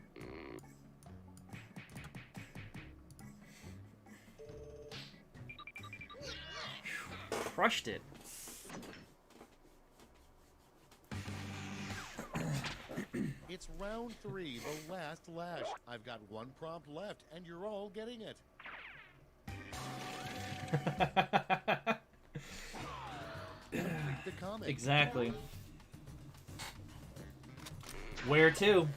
Speaker 1: Crushed it.
Speaker 3: It's round 3, the last lash. I've got one prompt left, and you're all getting it. Complete the comic.
Speaker 1: Exactly. Where to?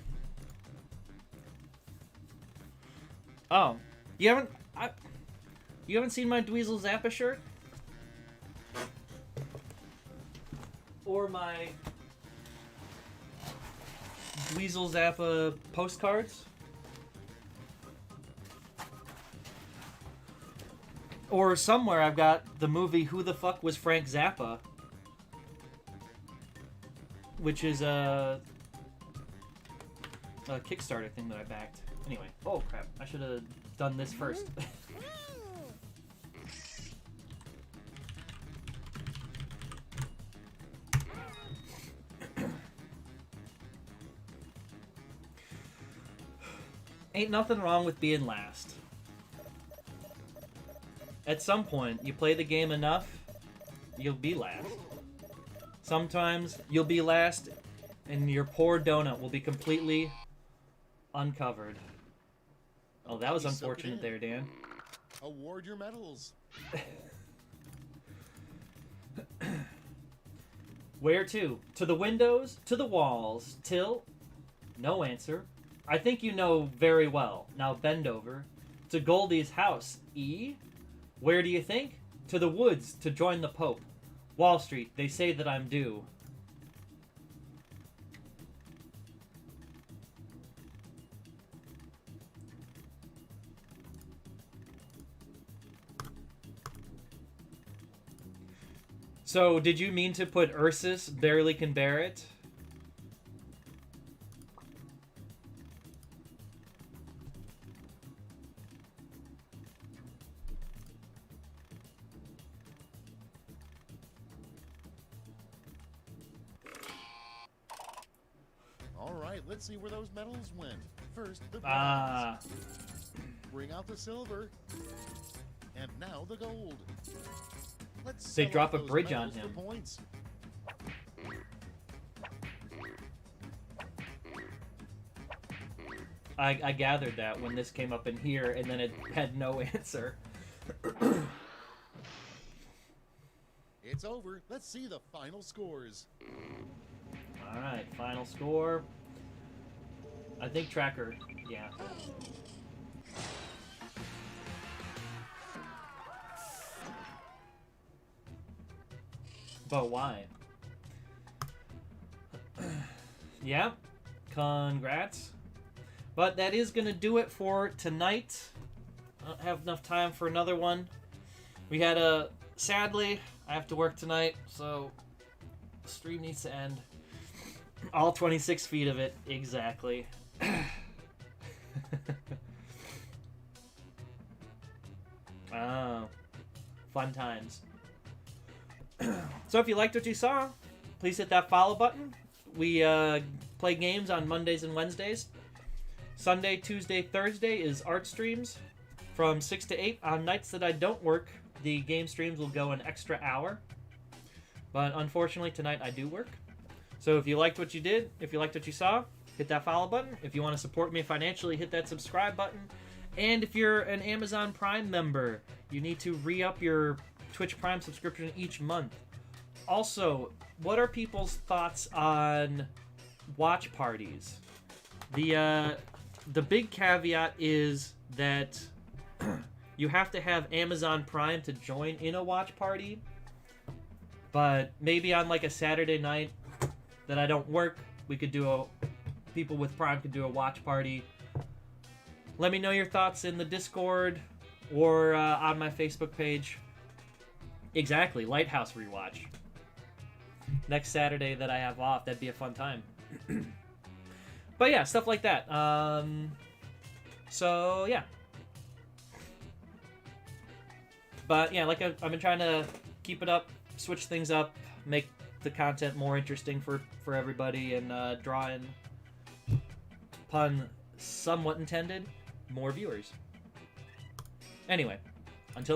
Speaker 1: Oh, you haven't seen my Dweezil Zappa shirt? Or my Dweezil Zappa postcards? Or somewhere I've got the movie Who the Fuck Was Frank Zappa? Which is a Kickstarter thing that I backed. Anyway, oh crap, I should have done this first. Ain't nothing wrong with being last. At some point, you play the game enough, you'll be last. Sometimes you'll be last, and your poor donut will be completely uncovered. Oh, that was unfortunate there, Dan.
Speaker 3: Award your medals.
Speaker 1: Where to? To the windows, to the walls, till... No answer. I think you know very well. Now bend over. To Goldie's house, E? Where do you think? To the woods, to join the Pope. Wall Street, they say that I'm due. So, did you mean to put Ursus barely can bear it?
Speaker 3: All right, let's see where those medals went. First, the bronze. Bring out the silver. And now the gold. Let's
Speaker 1: They
Speaker 3: sell
Speaker 1: drop
Speaker 3: off
Speaker 1: a
Speaker 3: those
Speaker 1: bridge on
Speaker 3: medals for
Speaker 1: him.
Speaker 3: Points.
Speaker 1: I gathered that when this came up in here, and then it had no answer.
Speaker 3: It's over. Let's see the final scores.
Speaker 1: Alright, final score. I think Tracker, yeah. But why? Yeah, congrats. But that is going to do it for tonight. I don't have enough time for another one. We had a... Sadly, I have to work tonight, so the stream needs to end. All 26 feet of it, exactly. Oh, fun times. So if you liked what you saw, please hit that follow button. We play games on Mondays and Wednesdays. Sunday, Tuesday, Thursday is art streams from 6 to 8. On nights that I don't work, the game streams will go an extra hour. But unfortunately, tonight I do work. So if you liked what you did, if you liked what you saw, hit that follow button. If you want to support me financially, hit that subscribe button. And if you're an Amazon Prime member, you need to re-up your Twitch Prime subscription each month. Also, what are people's thoughts on watch parties? The big caveat is that you have to have Amazon Prime to join in a watch party. But maybe on like a Saturday night that I don't work, we could do people with Prime could do a watch party. Let me know your thoughts in the Discord or on my Facebook page. Exactly, Lighthouse rewatch. Next Saturday that I have off, that'd be a fun time. But yeah, stuff like that. So yeah. But yeah, like I've been trying to keep it up, switch things up, make the content more interesting for everybody, and draw in, pun somewhat intended, more viewers. Anyway, until next